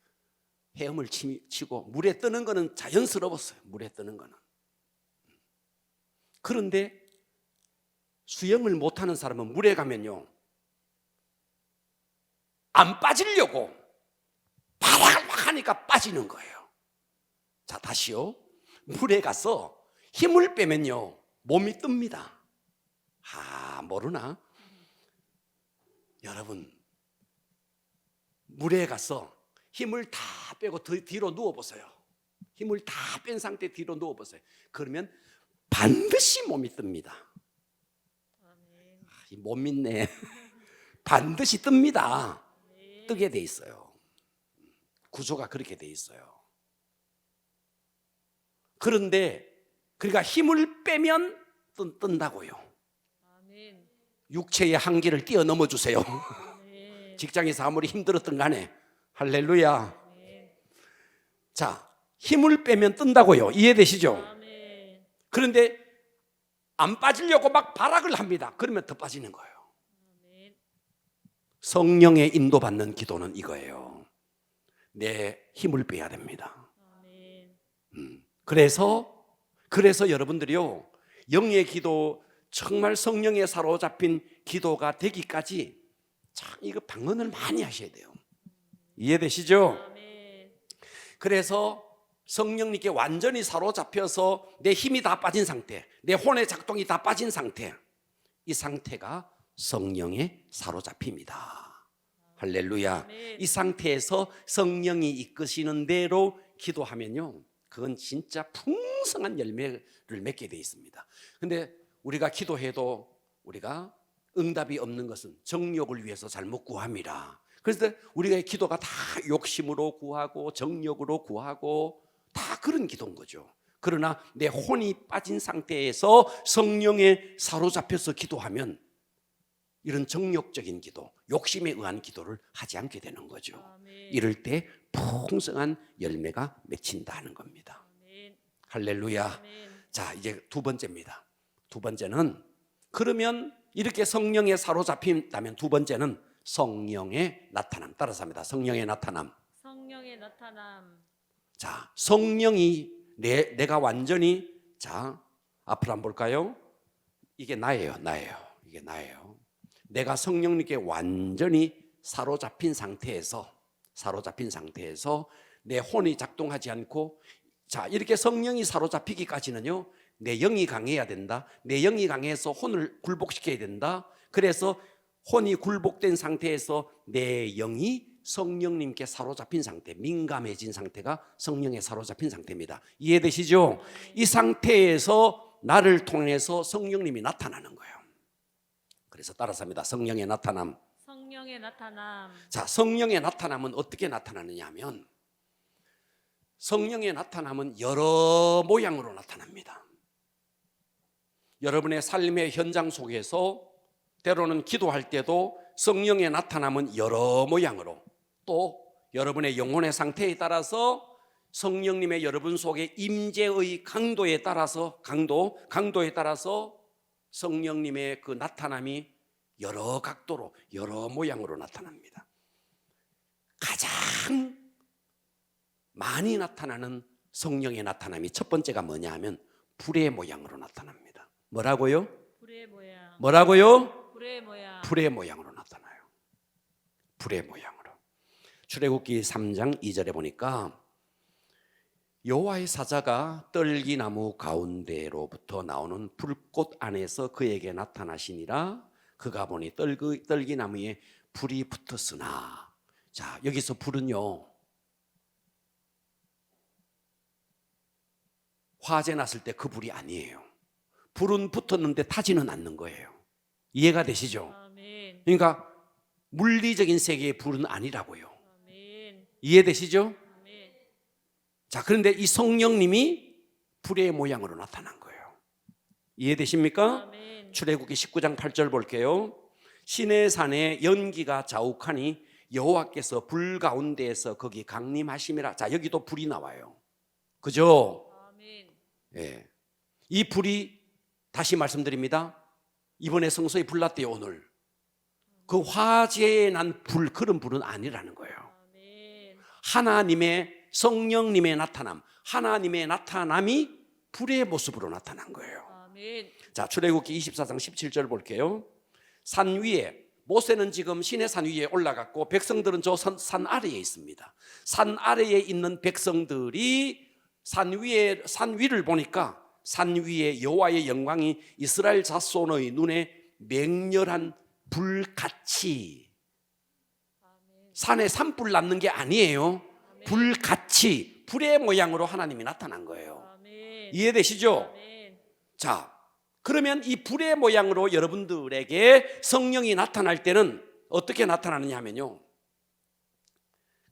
헤엄을 치고 물에 뜨는 거는 자연스러웠어요. 물에 뜨는 거는. 그런데 수영을 못하는 사람은 물에 가면요 안 빠지려고 바락을 막 하니까 빠지는 거예요. 자, 다시요. 물에 가서 힘을 빼면요 몸이 뜹니다. 모르나? 여러분, 물에 가서 힘을 다 빼고 뒤로 누워보세요. 힘을 다 뺀 상태 뒤로 누워보세요. 그러면 반드시 몸이 뜹니다. 못 믿네. 반드시 뜹니다. 뜨게 돼 있어요. 구조가 그렇게 돼 있어요. 그런데 그러니까 힘을 빼면 뜬다고요. 육체의 한계를 뛰어넘어 주세요. 직장에서 아무리 힘들었던 간에. 할렐루야. 자, 힘을 빼면 뜬다고요. 이해되시죠? 그런데 안 빠지려고 막 발악을 합니다. 그러면 더 빠지는 거예요. 성령의 인도받는 기도는 이거예요. 내 힘을 빼야 됩니다. 그래서 여러분들이요 영의 기도, 정말 성령에 사로잡힌 기도가 되기까지 참 이거 방언을 많이 하셔야 돼요. 이해되시죠? 그래서 성령님께 완전히 사로잡혀서 내 힘이 다 빠진 상태, 내 혼의 작동이 다 빠진 상태, 이 상태가 성령에 사로잡힙니다. 할렐루야. 이 상태에서 성령이 이끄시는 대로 기도하면요 그건 진짜 풍성한 열매를 맺게 되어 있습니다. 근데 우리가 기도해도 우리가 응답이 없는 것은 정욕을 위해서 잘못 구함이라. 그래서 우리가 기도가 다 욕심으로 구하고 정욕으로 구하고 다 그런 기도인 거죠. 그러나 내 혼이 빠진 상태에서 성령에 사로잡혀서 기도하면 이런 정욕적인 기도, 욕심에 의한 기도를 하지 않게 되는 거죠. 이럴 때 풍성한 열매가 맺힌다는 겁니다. 할렐루야. 자, 이제 두 번째입니다. 두 번째는 그러면 이렇게 성령에 사로잡힌다면 두 번째는 성령의 나타남. 따라서 합니다. 성령의 나타남. 성령의 나타남. 자, 성령이 내가 완전히, 자, 앞으로 한번 볼까요? 이게 나예요. 이게 나예요. 내가 성령님께 완전히 사로잡힌 상태에서 내 혼이 작동하지 않고, 자, 이렇게 성령이 사로잡히기까지는요 내 영이 강해야 된다. 내 영이 강해서 혼을 굴복시켜야 된다. 그래서 혼이 굴복된 상태에서 내 영이 성령님께 사로잡힌 상태, 민감해진 상태가 성령에 사로잡힌 상태입니다. 이해되시죠? 이 상태에서 나를 통해서 성령님이 나타나는 거예요. 그래서 따라서 합니다. 성령의 나타남. 성령의 나타남. 자, 성령의 나타남은 어떻게 나타나느냐 하면 성령의 나타남은 여러 모양으로 나타납니다. 여러분의 삶의 현장 속에서 때로는 기도할 때도 성령의 나타남은 여러 모양으로, 또 여러분의 영혼의 상태에 따라서 성령님의 여러분 속에 임재의 강도에 따라서 강도에 따라서 성령님의 그 나타남이 여러 각도로 여러 모양으로 나타납니다. 가장 많이 나타나는 성령의 나타남이 첫 번째가 뭐냐 하면 불의 모양으로 나타납니다. 뭐라고요? 불의 모양. 뭐라고요? 불의 모양. 불의 모양으로 나타나요. 불의 모양으로. 출애굽기 3장 2절에 보니까 여호와의 사자가 떨기나무 가운데로부터 나오는 불꽃 안에서 그에게 나타나시니라. 그가 보니 떨기나무에 불이 붙었으나. 자, 여기서 불은요 화재 났을 때 그 불이 아니에요. 불은 붙었는데 타지는 않는 거예요. 이해가 되시죠? 아멘. 그러니까 물리적인 세계의 불은 아니라고요. 아멘. 이해되시죠? 아멘. 자, 그런데 이 성령님이 불의 모양으로 나타난 거예요. 이해되십니까? 아멘. 출애굽기 19장 8절 볼게요. 시내산에 연기가 자욱하니 여호와께서 불 가운데에서 거기 강림하심이라. 자, 여기도 불이 나와요. 그죠? 아멘. 예. 이 불이 다시 말씀드립니다. 이번에 성소에 불 났대요, 오늘. 그 화재에 난 불, 그런 불은 아니라는 거예요. 아멘. 하나님의 성령님의 나타남, 하나님의 나타남이 불의 모습으로 나타난 거예요. 아멘. 자, 출애굽기 24장 17절 볼게요. 산 위에, 모세는 지금 시내산 위에 올라갔고 백성들은 저 산 아래에 있습니다. 산 아래에 있는 백성들이 산 위를 보니까 산 위에 여호와의 영광이 이스라엘 자손의 눈에 맹렬한 불같이, 아멘. 산에 산불 났는 게 아니에요. 불같이 불의 모양으로 하나님이 나타난 거예요. 아멘. 이해되시죠? 아멘. 자, 그러면 이 불의 모양으로 여러분들에게 성령이 나타날 때는 어떻게 나타나느냐 하면요,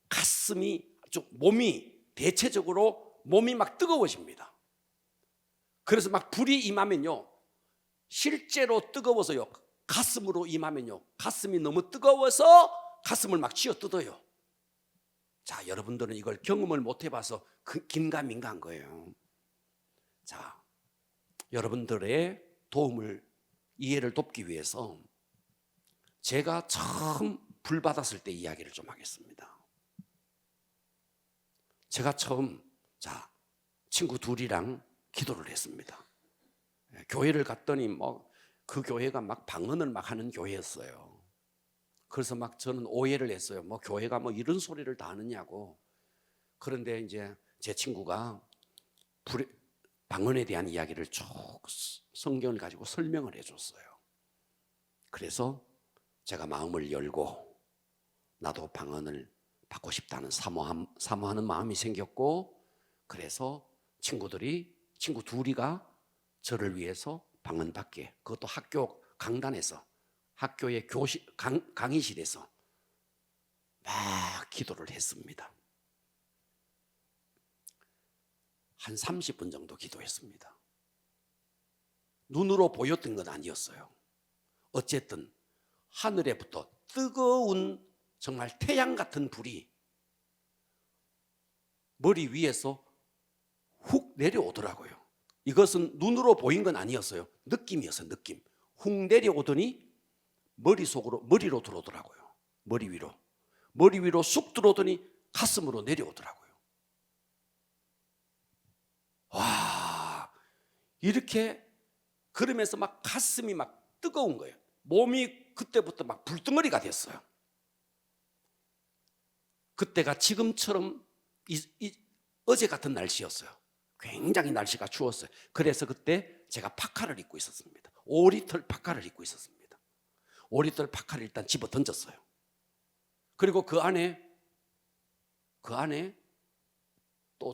가슴이, 몸이 대체적으로 몸이 막 뜨거워집니다. 그래서 막 불이 임하면요, 실제로 뜨거워서요, 가슴으로 임하면요, 가슴이 너무 뜨거워서 가슴을 막 쥐어 뜯어요. 자, 여러분들은 이걸 경험을 못 해봐서 긴가민가한 거예요. 자, 여러분들의 도움을, 이해를 돕기 위해서 제가 처음 불 받았을 때 이야기를 좀 하겠습니다. 제가 처음, 자, 친구 둘이랑 기도를 했습니다. 교회를 갔더니 그 교회가 막 방언을 막 하는 교회였어요. 그래서 막 저는 오해를 했어요. 교회가 이런 소리를 다 하느냐고. 그런데 이제 제 친구가 방언에 대한 이야기를 쭉 성경을 가지고 설명을 해줬어요. 그래서 제가 마음을 열고 나도 방언을 받고 싶다는 사모하는 마음이 생겼고, 그래서 친구 둘이가 저를 위해서 방언 받게, 그것도 학교 강단에서, 학교의 강의실에서 막 기도를 했습니다. 한 30분 정도 기도했습니다. 눈으로 보였던 건 아니었어요. 어쨌든 하늘에부터 뜨거운 정말 태양 같은 불이 머리 위에서 훅 내려오더라고요. 이것은 눈으로 보인 건 아니었어요. 느낌이었어요. 느낌. 훅 내려오더니 머리로 들어오더라고요. 머리 위로 쑥 들어오더니 가슴으로 내려오더라고요. 와, 이렇게, 그러면서 막 가슴이 막 뜨거운 거예요. 몸이 그때부터 막 불덩어리가 됐어요. 그때가 지금처럼 어제 같은 날씨였어요. 굉장히 날씨가 추웠어요. 그래서 그때 제가 파카를 입고 있었습니다. 5리터 파카를 입고 있었습니다. 5리터 파카를 일단 집어 던졌어요. 그리고 그 안에 또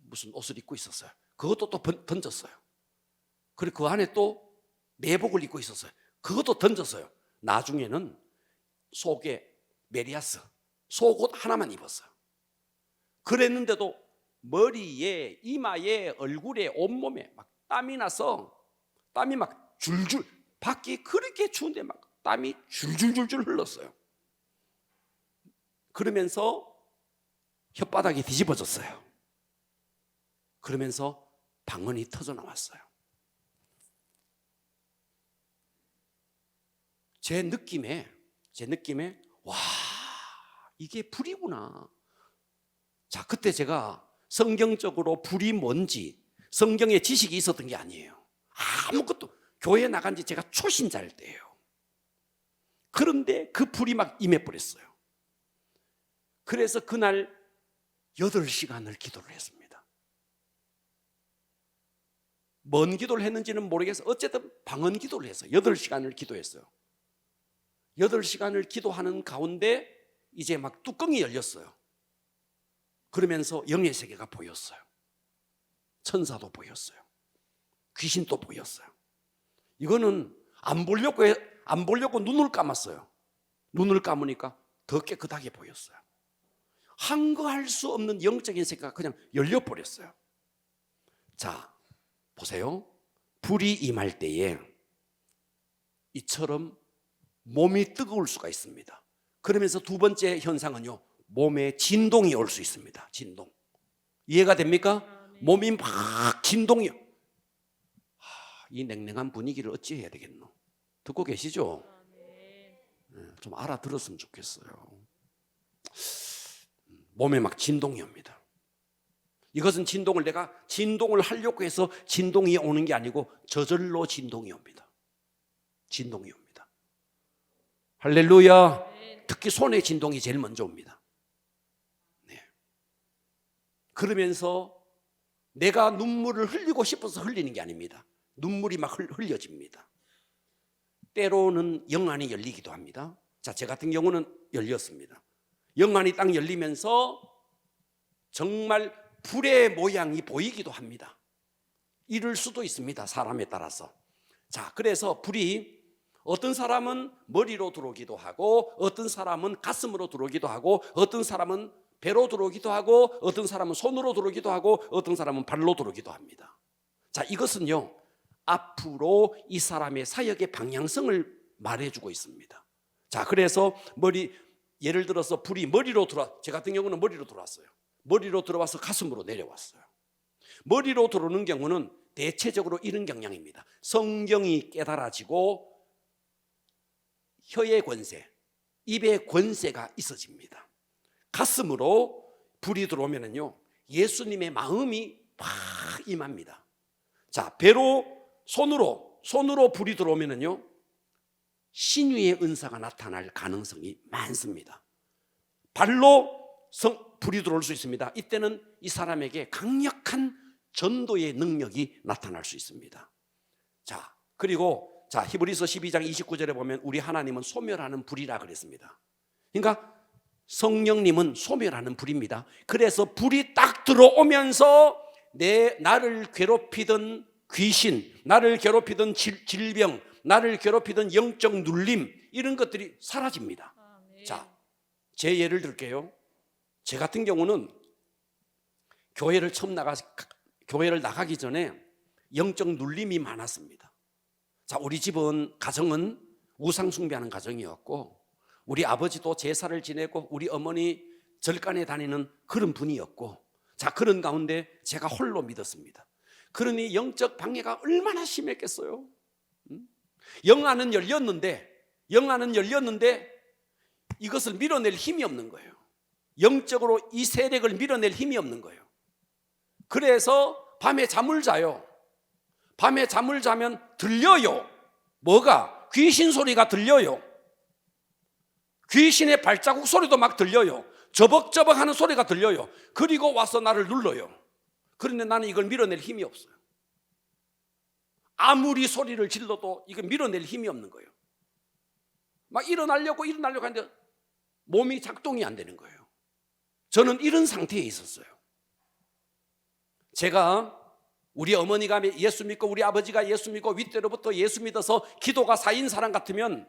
무슨 옷을 입고 있었어요. 그것도 또 던졌어요. 그리고 그 안에 또 내복을 입고 있었어요. 그것도 던졌어요. 나중에는 속에 메리아스, 속옷 하나만 입었어요. 그랬는데도 머리에, 이마에, 얼굴에, 온몸에 막 땀이 나서, 땀이 막 줄줄, 밖이 그렇게 추운데 막 땀이 줄줄줄줄 흘렀어요. 그러면서 혓바닥이 뒤집어졌어요. 그러면서 방언이 터져 나왔어요. 제 느낌에 와, 이게 불이구나. 자, 그때 제가 성경적으로 불이 뭔지 성경에 지식이 있었던 게 아니에요. 아무것도, 교회 나간 지 제가 초신자일 때예요. 그런데 그 불이 막 임해버렸어요. 그래서 그날 8시간을 기도를 했습니다. 뭔 기도를 했는지는 모르겠어요. 어쨌든 방언 기도를 했어요. 8시간을 기도했어요. 8시간을 기도하는 가운데 이제 막 뚜껑이 열렸어요. 그러면서 영의 세계가 보였어요. 천사도 보였어요. 귀신도 보였어요. 이거는 안 보려고 눈을 감았어요. 눈을 감으니까 더 깨끗하게 보였어요. 항거할 수 없는 영적인 세계가 그냥 열려버렸어요. 자, 보세요. 불이 임할 때에 이처럼 몸이 뜨거울 수가 있습니다. 그러면서 두 번째 현상은요, 몸에 진동이 올 수 있습니다. 진동. 이해가 됩니까? 몸이 막 진동이요. 이 냉랭한 분위기를 어찌 해야 되겠노? 듣고 계시죠? 좀 알아들었으면 좋겠어요. 몸에 막 진동이 옵니다. 이것은 진동을 내가 진동을 하려고 해서 진동이 오는 게 아니고 저절로 진동이 옵니다. 진동이 옵니다. 할렐루야. 특히 손의 진동이 제일 먼저 옵니다. 네. 그러면서 내가 눈물을 흘리고 싶어서 흘리는 게 아닙니다. 눈물이 막 흘려집니다. 때로는 영안이 열리기도 합니다. 자, 제 같은 경우는 열렸습니다. 영안이 딱 열리면서 정말 불의 모양이 보이기도 합니다. 이럴 수도 있습니다. 사람에 따라서. 자, 그래서 불이 어떤 사람은 머리로 들어오기도 하고, 어떤 사람은 가슴으로 들어오기도 하고, 어떤 사람은 배로 들어오기도 하고, 어떤 사람은 손으로 들어오기도 하고, 어떤 사람은 발로 들어오기도 합니다. 자, 이것은요, 앞으로 이 사람의 사역의 방향성을 말해주고 있습니다. 자, 그래서 예를 들어서 불이 머리로 제 같은 경우는 머리로 들어왔어요. 머리로 들어와서 가슴으로 내려왔어요. 머리로 들어오는 경우는 대체적으로 이런 경향입니다. 성경이 깨달아지고 혀의 권세, 입의 권세가 있어집니다. 가슴으로 불이 들어오면은요, 예수님의 마음이 막 임합니다. 자, 배로 손으로 불이 들어오면은요, 신유의 은사가 나타날 가능성이 많습니다. 발로 불이 들어올 수 있습니다. 이때는 이 사람에게 강력한 전도의 능력이 나타날 수 있습니다. 자, 그리고 히브리서 12장 29절에 보면 우리 하나님은 소멸하는 불이라 그랬습니다. 그러니까 성령님은 소멸하는 불입니다. 그래서 불이 딱 들어오면서 나를 괴롭히던 귀신, 나를 괴롭히던 질병, 나를 괴롭히던 영적 눌림, 이런 것들이 사라집니다. 자, 제 예를 들게요. 제 같은 경우는 교회를 나가기 전에 영적 눌림이 많았습니다. 자, 우리 집은 가정은 우상 숭배하는 가정이었고, 우리 아버지도 제사를 지내고 우리 어머니 절간에 다니는 그런 분이었고, 자, 그런 가운데 제가 홀로 믿었습니다. 그러니 영적 방해가 얼마나 심했겠어요. 영안은 열렸는데 이것을 밀어낼 힘이 없는 거예요. 영적으로 이 세력을 밀어낼 힘이 없는 거예요. 그래서 밤에 잠을 자요. 밤에 잠을 자면 들려요. 뭐가? 귀신 소리가 들려요. 귀신의 발자국 소리도 막 들려요. 저벅저벅 하는 소리가 들려요. 그리고 와서 나를 눌러요. 그런데 나는 이걸 밀어낼 힘이 없어요. 아무리 소리를 질러도 이걸 밀어낼 힘이 없는 거예요. 막 일어나려고 하는데 몸이 작동이 안 되는 거예요. 저는 이런 상태에 있었어요. 제가 우리 어머니가 예수 믿고 우리 아버지가 예수 믿고 윗대로부터 예수 믿어서 기도가 쌓인 사람 같으면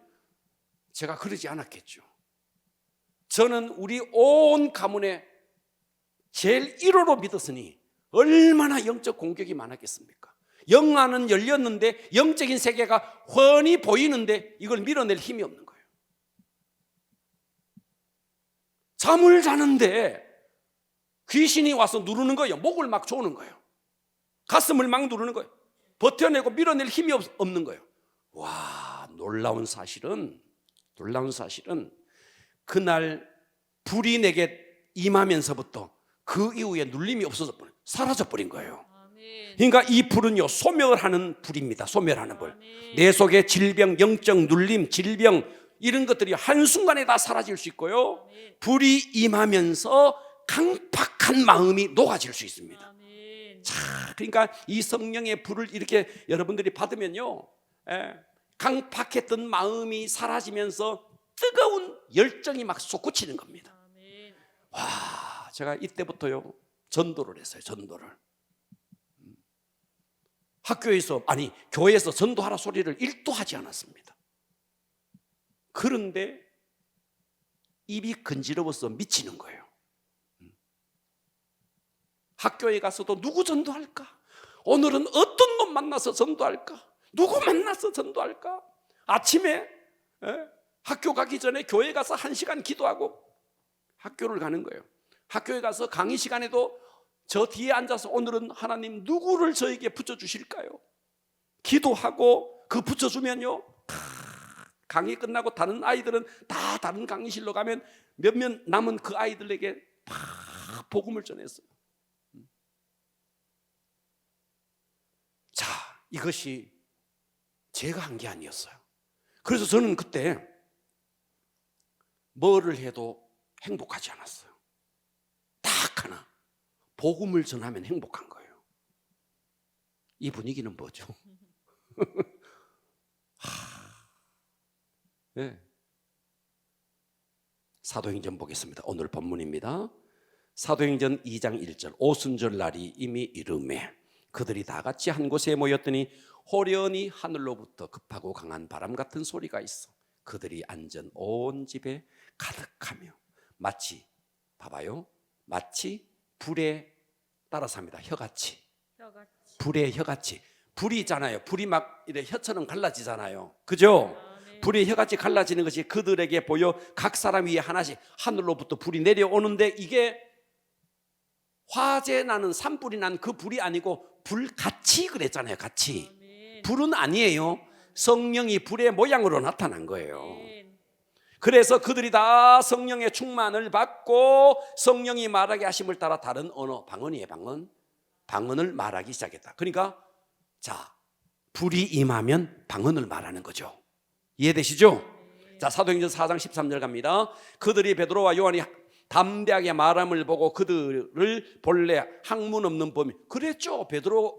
제가 그러지 않았겠죠. 저는 우리 온 가문에 제일 1호로 믿었으니 얼마나 영적 공격이 많았겠습니까? 영안은 열렸는데 영적인 세계가 훤히 보이는데 이걸 밀어낼 힘이 없는 거예요. 잠을 자는데 귀신이 와서 누르는 거예요. 목을 막 조는 거예요. 가슴을 막 누르는 거예요. 버텨내고 밀어낼 힘이 없는 거예요. 와, 놀라운 사실은 그날 불이 내게 임하면서부터 그 이후에 눌림이 사라져버린 거예요. 그러니까 이 불은요, 소멸하는 불입니다. 소멸하는 불. 내 속에 질병, 영적 눌림, 질병, 이런 것들이 한순간에 다 사라질 수 있고요, 불이 임하면서 강팍한 마음이 녹아질 수 있습니다. 자, 그러니까 이 성령의 불을 이렇게 여러분들이 받으면요, 강팍했던 마음이 사라지면서 뜨거운 열정이 막 솟구치는 겁니다. 와, 제가 이때부터요 전도를 했어요. 전도를. 교회에서 전도하라 소리를 1도 하지 않았습니다. 그런데 입이 근지러워서 미치는 거예요. 학교에 가서도 누구 전도할까? 오늘은 어떤 놈 만나서 전도할까? 누구 만나서 전도할까? 아침에 학교 가기 전에 교회 가서 1시간 기도하고 학교를 가는 거예요. 학교에 가서 강의 시간에도 저 뒤에 앉아서 오늘은 하나님 누구를 저에게 붙여주실까요? 기도하고 그 붙여주면요, 강의 끝나고 다른 아이들은 다 다른 강의실로 가면 몇몇 남은 그 아이들에게 다 복음을 전했어요. 자, 이것이 제가 한 게 아니었어요. 그래서 저는 그때 뭐를 해도 행복하지 않았어요. 딱 하나, 복음을 전하면 행복한 거예요. 이 분위기는 뭐죠? 네. 사도행전 보겠습니다. 오늘 본문입니다. 사도행전 2장 1절, 오순절 날이 이미 이르매 그들이 다 같이 한 곳에 모였더니 호련히 하늘로부터 급하고 강한 바람 같은 소리가 있어 그들이 앉은 온 집에 가득하며 마치, 봐봐요, 마치 불에, 따라서 합니다, 혀같이, 불의 혀같이. 불이 있잖아요. 불이 막 이래 혀처럼 갈라지잖아요. 그죠? 불이 혀같이 갈라지는 것이 그들에게 보여 각 사람 위에 하나씩 하늘로부터 불이 내려오는데 이게 화재 나는 산불이 난 그 불이 아니고 불같이 그랬잖아요. 같이. 불은 아니에요. 성령이 불의 모양으로 나타난 거예요. 그래서 그들이 다 성령의 충만을 받고 성령이 말하게 하심을 따라 다른 언어, 방언이에요. 방언을 말하기 시작했다. 그러니까 자, 불이 임하면 방언을 말하는 거죠. 이해되시죠? 자, 사도행전 4장 13절 갑니다. 그들이 베드로와 요한이 담대하게 말함을 보고 그들을 본래 학문 없는 범인, 그랬죠. 베드로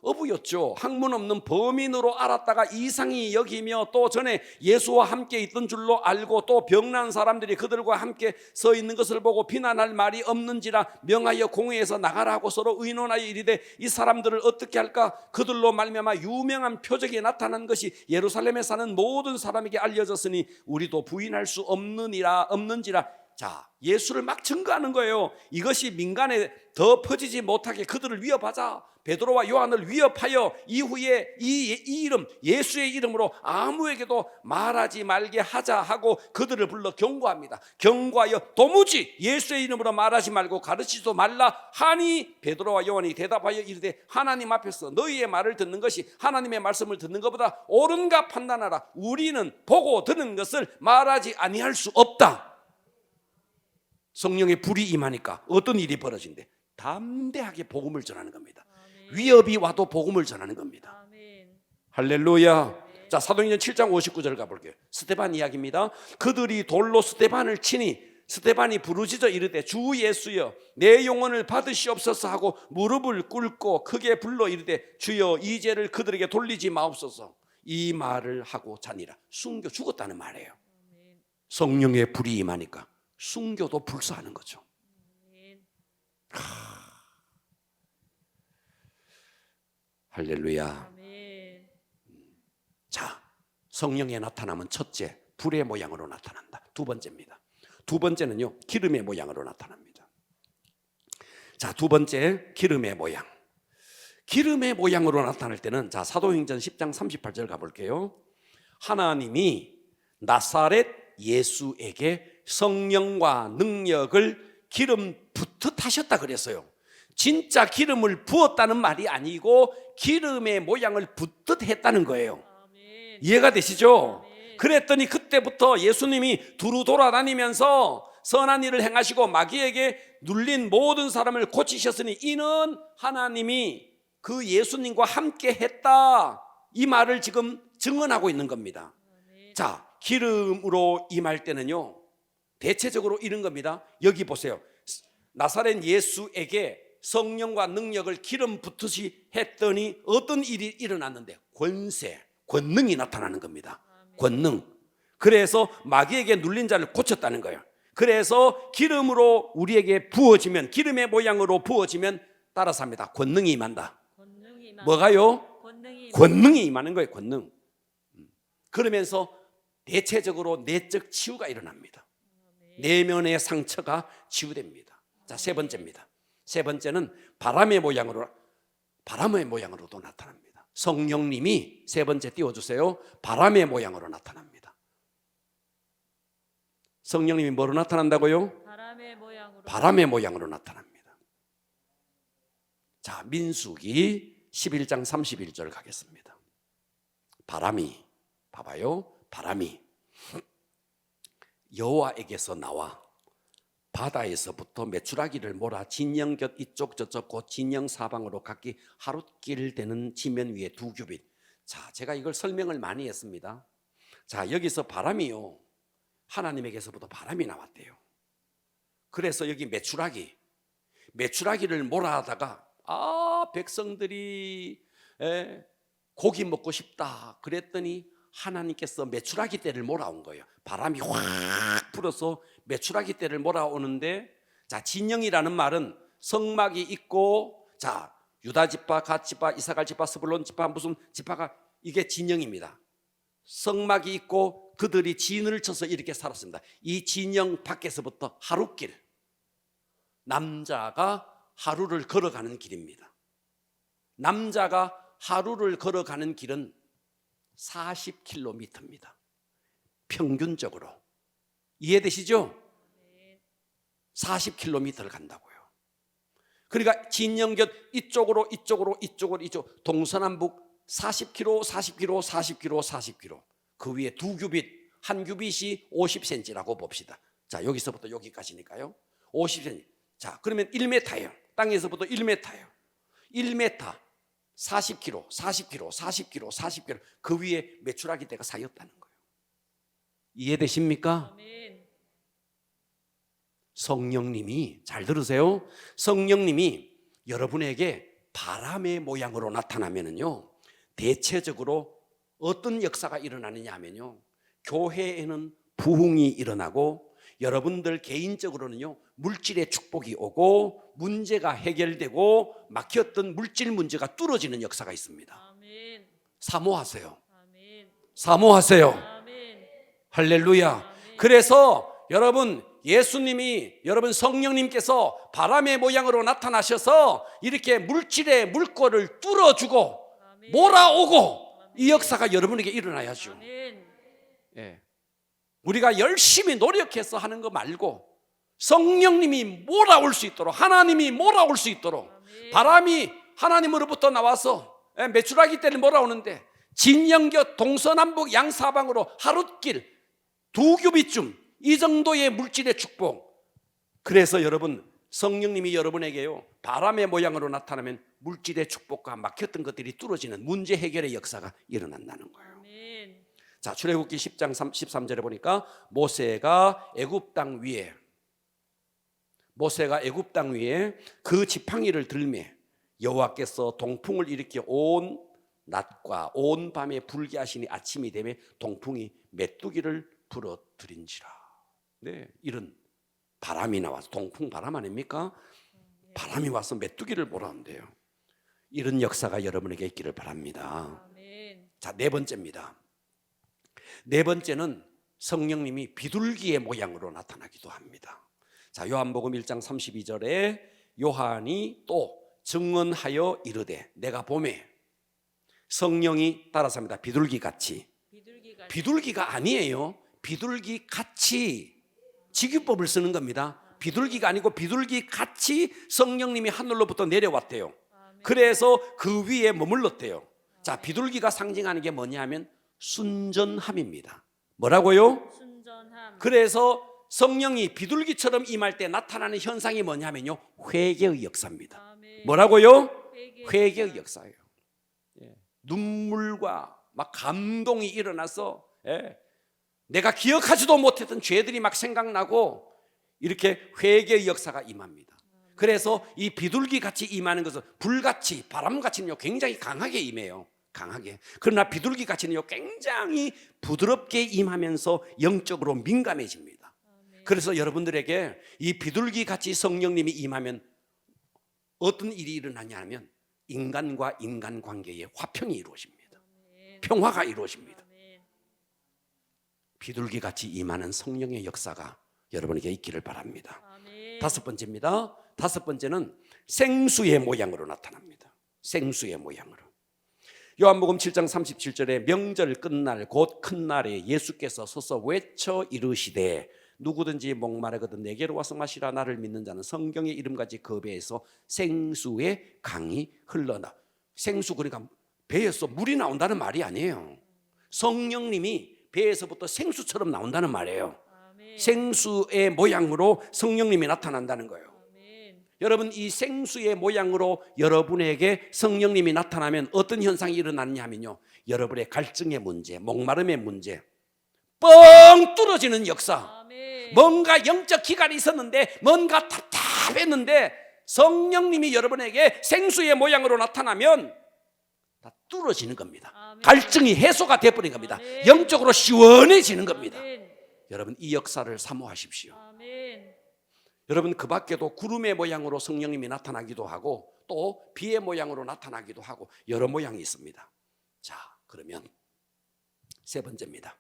어부였죠. 학문 없는 범인으로 알았다가 이상히 여기며 또 전에 예수와 함께 있던 줄로 알고 또 병난 사람들이 그들과 함께 서 있는 것을 보고 비난할 말이 없는지라 명하여 공회에서 나가라고 서로 의논하여 이르되 이 사람들을 어떻게 할까? 그들로 말미암아 유명한 표적이 나타난 것이 예루살렘에 사는 모든 사람에게 알려졌으니 우리도 부인할 수 없는지라. 자, 예수를 막 증거하는 거예요. 이것이 민간에 더 퍼지지 못하게 그들을 위협하자. 베드로와 요한을 위협하여 이후에 이 이름, 예수의 이름으로 아무에게도 말하지 말게 하자 하고 그들을 불러 경고합니다. 경고하여 도무지 예수의 이름으로 말하지 말고 가르치지도 말라 하니 베드로와 요한이 대답하여 이르되 하나님 앞에서 너희의 말을 듣는 것이 하나님의 말씀을 듣는 것보다 옳은가 판단하라. 우리는 보고 듣는 것을 말하지 아니할 수 없다. 성령의 불이 임하니까 어떤 일이 벌어진대? 담대하게 복음을 전하는 겁니다. 아멘. 위협이 와도 복음을 전하는 겁니다. 아멘. 할렐루야. 아멘. 자, 사도행전 7장 59절 가볼게요. 스데반 이야기입니다. 그들이 돌로 스데반을 치니 스데반이 부르짖어 이르되 주 예수여 내 영혼을 받으시옵소서 하고 무릎을 꿇고 크게 불러 이르되 주여 이 죄를 그들에게 돌리지 마옵소서. 이 말을 하고 자니라. 숨겨 죽었다는 말이에요. 아멘. 성령의 불이 임하니까 순교도 불사하는 거죠. 할렐루야. 자, 성령의 나타남은 첫째, 불의 모양으로 나타난다. 두 번째입니다. 두 번째는요, 기름의 모양으로 나타납니다. 자, 두 번째, 기름의 모양. 기름의 모양으로 나타날 때는, 자, 사도행전 10장 38절 가볼게요. 하나님이 나사렛 예수에게 성령과 능력을 기름 붓듯 하셨다 그랬어요. 진짜 기름을 부었다는 말이 아니고 기름의 모양을 붓듯 했다는 거예요. 아멘. 이해가 되시죠? 아멘. 그랬더니 그때부터 예수님이 두루 돌아다니면서 선한 일을 행하시고 마귀에게 눌린 모든 사람을 고치셨으니 이는 하나님이 그 예수님과 함께 했다, 이 말을 지금 증언하고 있는 겁니다. 아멘. 자, 기름으로 임할 때는요 대체적으로 이런 겁니다. 여기 보세요. 나사렛 예수에게 성령과 능력을 기름 붓듯이 했더니 어떤 일이 일어났는데 권세, 권능이 나타나는 겁니다. 권능. 그래서 마귀에게 눌린 자를 고쳤다는 거예요. 그래서 기름으로 우리에게 부어지면, 기름의 모양으로 부어지면 따라서 합니다. 권능이 임한다. 뭐가요? 권능이 임하는 거예요. 권능. 그러면서 대체적으로 내적 치유가 일어납니다. 내면의 상처가 치유됩니다. 자, 세 번째입니다. 세 번째는 바람의 모양으로도 나타납니다. 성령님이 세 번째 띄워주세요. 바람의 모양으로 나타납니다. 성령님이 뭐로 나타난다고요? 바람의 모양으로 나타납니다. 자, 민수기 11장 31절 가겠습니다. 바람이, 봐봐요. 바람이 여호와에게서 나와 바다에서부터 메추라기를 몰아 진영 곁 이쪽 저쪽 곧 진영 사방으로 각기 하룻길 되는 지면 위에 2규빗. 자, 제가 이걸 설명을 많이 했습니다. 자, 여기서 바람이요, 하나님에게서부터 바람이 나왔대요. 그래서 여기 메추라기를 몰아다가 백성들이 고기 먹고 싶다 그랬더니 하나님께서 메추라기 떼를 몰아온 거예요. 바람이 확 불어서 메추라기 떼를 몰아오는데, 자, 진영이라는 말은 성막이 있고, 자, 유다 지파, 갓 지파, 이사갈 지파, 스불론 지파, 무슨 지파가, 이게 진영입니다. 성막이 있고 그들이 진을 쳐서 이렇게 살았습니다. 이 진영 밖에서부터 하룻길, 남자가 하루를 걸어가는 길입니다. 남자가 하루를 걸어가는 길은 40km입니다. 평균적으로. 이해되시죠? 40km를 간다고요. 그러니까 진영 곁 이쪽으로 동서남북 40km, 40km, 40km, 40km. 그 위에 2규빗, 한 규빗이 50cm라고 봅시다. 자, 여기서부터 여기까지니까요. 50cm. 자, 그러면 1m예요. 땅에서부터 1m예요. 1m, 40km, 40km, 40km, 40km. 그 위에 메추라기 떼가 쌓였다는 거예요. 이해되십니까? 아멘. 성령님이, 잘 들으세요. 성령님이 여러분에게 바람의 모양으로 나타나면은요, 대체적으로 어떤 역사가 일어나느냐 하면요, 교회에는 부흥이 일어나고 여러분들 개인적으로는요, 물질의 축복이 오고 문제가 해결되고 막혔던 물질 문제가 뚫어지는 역사가 있습니다. 아멘. 사모하세요. 아멘. 사모하세요. 아멘. 할렐루야. 아멘. 그래서 여러분, 예수님이, 여러분 성령님께서 바람의 모양으로 나타나셔서 이렇게 물질의 물꼬를 뚫어주고 아멘. 몰아오고, 아멘. 이 역사가 여러분에게 일어나야죠. 아멘. 예. 우리가 열심히 노력해서 하는 거 말고 성령님이 몰아올 수 있도록, 하나님이 몰아올 수 있도록, 아멘. 바람이 하나님으로부터 나와서 메추라기 떼를 몰아오는데 진영 곁 동서남북 양사방으로 하룻길 2규빗쯤, 이 정도의 물질의 축복. 그래서 여러분, 성령님이 여러분에게요, 바람의 모양으로 나타나면 물질의 축복과 막혔던 것들이 뚫어지는 문제 해결의 역사가 일어난다는 거예요. 아멘. 자, 출애굽기 10장 13절에 보니까 모세가 애굽 땅 위에 그 지팡이를 들매 여호와께서 동풍을 일으켜 온 낮과 온 밤에 불게 하시니 아침이 되매 동풍이 메뚜기를 불어들인지라. 네, 이런 바람이 나와서, 동풍 바람 아닙니까? 바람이 와서 메뚜기를 몰아온대요. 이런 역사가 여러분에게 있기를 바랍니다. 아멘. 자, 네 번째입니다. 네 번째는 성령님이 비둘기의 모양으로 나타나기도 합니다. 자, 요한복음 1장 32절에 요한이 또 증언하여 이르되 내가 보매, 성령이 따라서 합니다. 비둘기같이. 비둘기가 아니에요. 비둘기같이 직유법을 쓰는 겁니다. 비둘기가 아니고 비둘기같이 성령님이 하늘로부터 내려왔대요. 그래서 그 위에 머물렀대요. 자, 비둘기가 상징하는 게 뭐냐 하면 순전함입니다. 뭐라고요? 순전함. 그래서 성령이 비둘기처럼 임할 때 나타나는 현상이 뭐냐면요, 회개의 역사입니다. 아멘. 뭐라고요? 회개의 역사예요. 예. 눈물과 막 감동이 일어나서, 예, 내가 기억하지도 못했던 죄들이 막 생각나고 이렇게 회개의 역사가 임합니다. 그래서 이 비둘기 같이 임하는 것은 불같이, 바람같이는요 굉장히 강하게 임해요. 강하게. 그러나 비둘기 같이는요 굉장히 부드럽게 임하면서 영적으로 민감해집니다. 그래서 여러분들에게 이 비둘기 같이 성령님이 임하면 어떤 일이 일어나냐 하면 인간과 인간 관계에 화평이 이루어집니다. 평화가 이루어집니다. 비둘기 같이 임하는 성령의 역사가 여러분에게 있기를 바랍니다. 아멘. 다섯 번째입니다. 다섯 번째는 생수의 모양으로 나타납니다. 생수의 모양으로. 요한복음 7장 37절에 명절 끝날 곧 큰 날에 예수께서 서서 외쳐 이르시되 누구든지 목마르거든 내게로 와서 마시라. 나를 믿는 자는 성경의 이름같이 그 배에서 생수의 강이 흘러나. 생수 그러니까 배에서 물이 나온다는 말이 아니에요. 성령님이 배에서부터 생수처럼 나온다는 말이에요. 아멘. 생수의 모양으로 성령님이 나타난다는 거예요. 아멘. 여러분, 이 생수의 모양으로 여러분에게 성령님이 나타나면 어떤 현상이 일어나느냐면요, 여러분의 갈증의 문제, 목마름의 문제 뻥 뚫어지는 역사. 아멘. 뭔가 영적 기간이 있었는데 뭔가 답답했는데 성령님이 여러분에게 생수의 모양으로 나타나면 다 뚫어지는 겁니다. 아멘. 갈증이 해소가 되어버린 겁니다. 아멘. 영적으로 시원해지는 겁니다. 아멘. 여러분, 이 역사를 사모하십시오. 아멘. 여러분, 그 밖에도 구름의 모양으로 성령님이 나타나기도 하고 또 비의 모양으로 나타나기도 하고 여러 모양이 있습니다. 자, 그러면 세 번째입니다.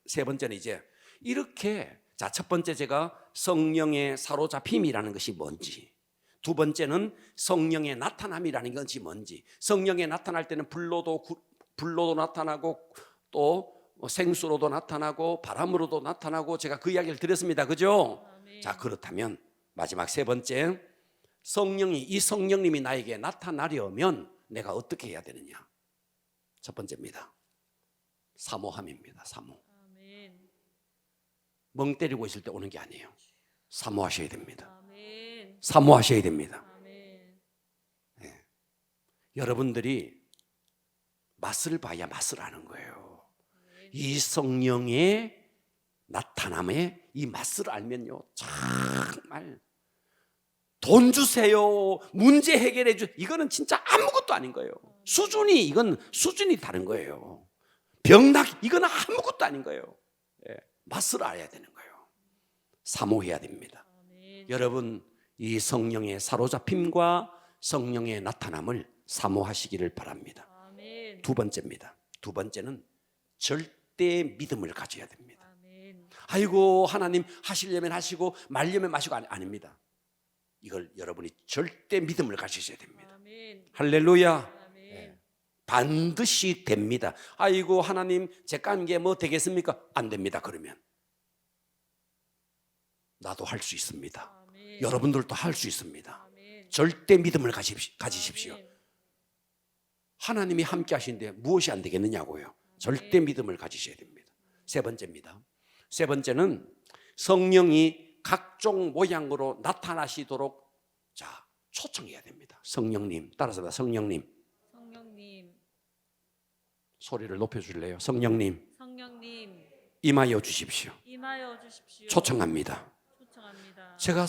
세 번째는 이제 이렇게, 자, 첫 번째 제가 성령의 사로잡힘이라는 것이 뭔지, 두 번째는 성령의 나타남이라는 것이 뭔지, 성령의 나타날 때는 불로도 나타나고 또 생수로도 나타나고 바람으로도 나타나고 제가 그 이야기를 드렸습니다. 그죠? 아멘. 자, 그렇다면 마지막 세 번째, 이 성령님이 나에게 나타나려면 내가 어떻게 해야 되느냐? 첫 번째입니다. 사모함입니다. 사모. 아멘. 멍 때리고 있을 때 오는 게 아니에요. 사모하셔야 됩니다. 아멘. 사모하셔야 됩니다. 아멘. 여러분들이 맛을 봐야 맛을 아는 거예요. 이 성령의 나타남에 이 맛을 알면요, 정말 돈 주세요, 문제 해결해 주, 이거는 진짜 아무것도 아닌 거예요. 이건 수준이 다른 거예요. 병락, 이건 아무것도 아닌 거예요. 맛을 알아야 되는 거예요. 사모해야 됩니다. 아멘. 여러분, 이 성령의 사로잡힘과 성령의 나타남을 사모하시기를 바랍니다. 아멘. 두 번째입니다. 두 번째는 절대 믿음을 가져야 됩니다. 아멘. 아이고, 하나님 하시려면 하시고 말려면 마시고, 아닙니다. 이걸 여러분이 절대 믿음을 가지셔야 됩니다. 아멘. 할렐루야. 아멘. 반드시 됩니다. 아이고, 하나님 제 깐 게 뭐 되겠습니까? 안 됩니다. 그러면 나도 할 수 있습니다. 아멘. 여러분들도 할 수 있습니다. 아멘. 절대 믿음을 가지십시오. 아멘. 하나님이 함께 하시는데 무엇이 안 되겠느냐고요. 절대 믿음을 가지셔야 됩니다. 세 번째입니다. 세 번째는 성령이 각종 모양으로 나타나시도록, 자, 초청해야 됩니다. 성령님, 따라서 성령님. 성령님. 소리를 높여줄래요? 성령님, 성령님. 임하여 주십시오. 임하여 주십시오. 초청합니다. 초청합니다. 제가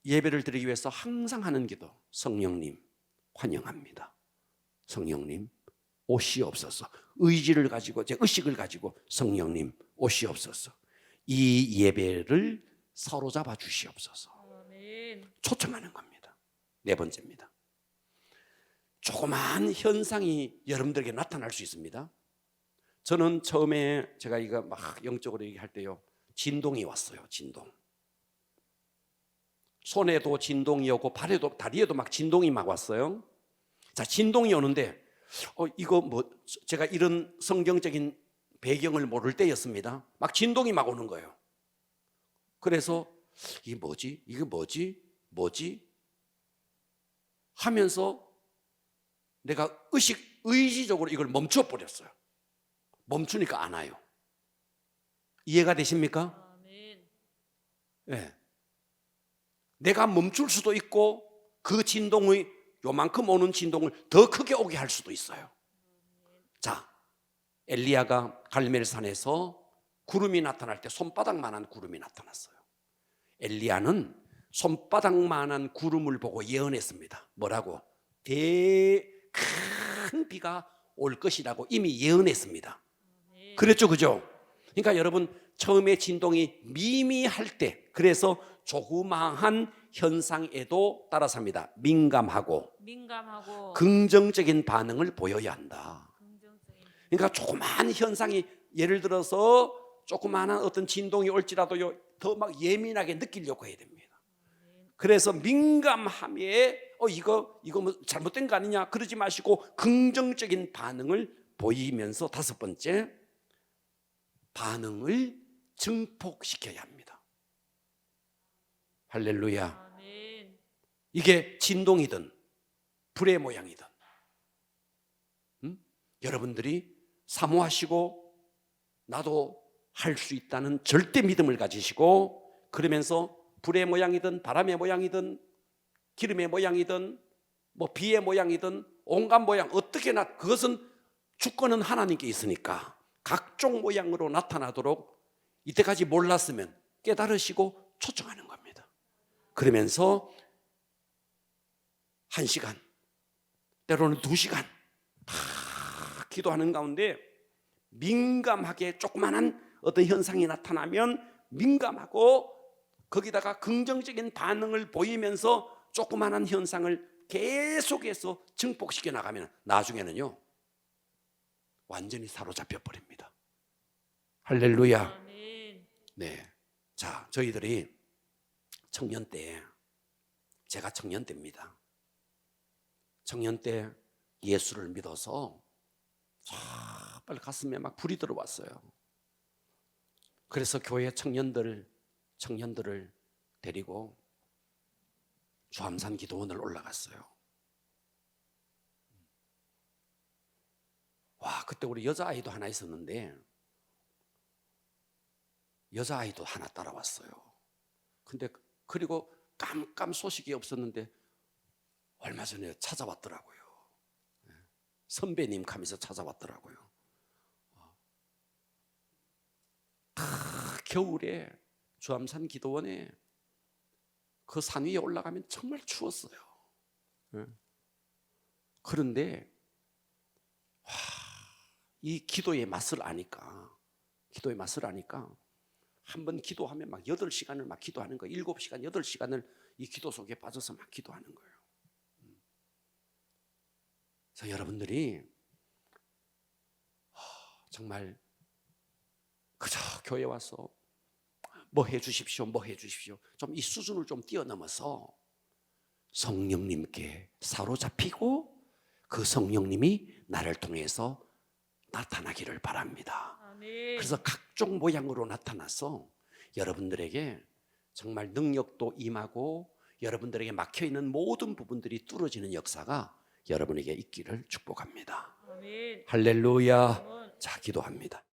예배를 드리기 위해서 항상 하는 기도, 성령님 환영합니다. 성령님 오시옵소서. 의지를 가지고, 제 의식을 가지고 성령님 오시옵소서. 이 예배를 사로잡아 주시옵소서. 아멘. 초청하는 겁니다. 네 번째입니다. 조그마한 현상이 여러분들에게 나타날 수 있습니다. 저는 처음에 제가 이거 막 영적으로 얘기할 때요, 진동이 왔어요. 진동. 손에도 진동이 오고 발에도, 다리에도 막 진동이 막 왔어요. 자, 진동이 오는데 이거 뭐, 제가 이런 성경적인 배경을 모를 때였습니다. 막 진동이 막 오는 거예요. 그래서 이게 뭐지? 이게 뭐지? 하면서 내가 의지적으로 이걸 멈춰버렸어요. 멈추니까 안 와요. 이해가 되십니까? 아멘. 네. 내가 멈출 수도 있고 그 진동의 요만큼 오는 진동을 더 크게 오게 할 수도 있어요. 자, 엘리야가 갈멜산에서 구름이 나타날 때 손바닥만한 구름이 나타났어요. 엘리야는 손바닥만한 구름을 보고 예언했습니다. 뭐라고? 큰 비가 올 것이라고 이미 예언했습니다. 그랬죠, 그죠? 그러니까 여러분, 처음에 진동이 미미할 때, 그래서 조그마한 현상에도 따라서 합니다. 민감하고 긍정적인 반응을 보여야 한다. 그러니까 조그마한 현상이, 예를 들어서 조그마한 어떤 진동이 올지라도요, 더 막 예민하게 느끼려고 해야 됩니다. 그래서 민감함에 이거 뭐 잘못된 거 아니냐 그러지 마시고 긍정적인 반응을 보이면서 다섯 번째, 반응을 증폭시켜야 합니다. 할렐루야. 아멘. 이게 진동이든 불의 모양이든 여러분들이 사모하시고 나도 할 수 있다는 절대 믿음을 가지시고, 그러면서 불의 모양이든 바람의 모양이든 기름의 모양이든 뭐 비의 모양이든 온갖 모양 어떻게나 그것은 주권은 하나님께 있으니까 각종 모양으로 나타나도록 이때까지 몰랐으면 깨달으시고 초청하는 겁니다. 그러면서 1시간 때로는 2시간 기도하는 가운데 민감하게 조그마한 어떤 현상이 나타나면 민감하고 거기다가 긍정적인 반응을 보이면서 조그마한 현상을 계속해서 증폭시켜 나가면 나중에는요 완전히 사로잡혀 버립니다. 할렐루야. 아멘. 네. 자, 저희들이 청년 때, 제가 청년 때입니다. 청년 때 예수를 믿어서 빨리 가슴에 막 불이 들어왔어요. 그래서 교회 청년들을 데리고 주암산 기도원을 올라갔어요. 와, 그때 우리 여자아이도 하나 있었는데 여자아이도 하나 따라왔어요. 근데 그리고 깜깜 소식이 없었는데 얼마 전에 찾아왔더라고요. 선배님 하면서 찾아왔더라고요. 겨울에 주암산 기도원에 그 산 위에 올라가면 정말 추웠어요. 그런데 이 기도의 맛을 아니까 한번 기도하면 막 8시간을 막 기도하는 거예요. 7시간, 8시간을 이 기도 속에 빠져서 막 기도하는 거예요. 그래서 여러분들이 정말 그저 교회 와서 뭐 해주십시오, 좀 이 수준을 좀 뛰어넘어서 성령님께 사로잡히고 그 성령님이 나를 통해서 나타나기를 바랍니다. 아멘. 그래서 각종 모양으로 나타나서 여러분들에게 정말 능력도 임하고 여러분들에게 막혀있는 모든 부분들이 뚫어지는 역사가 여러분에게 있기를 축복합니다. 아멘. 할렐루야. 아멘. 자, 기도합니다.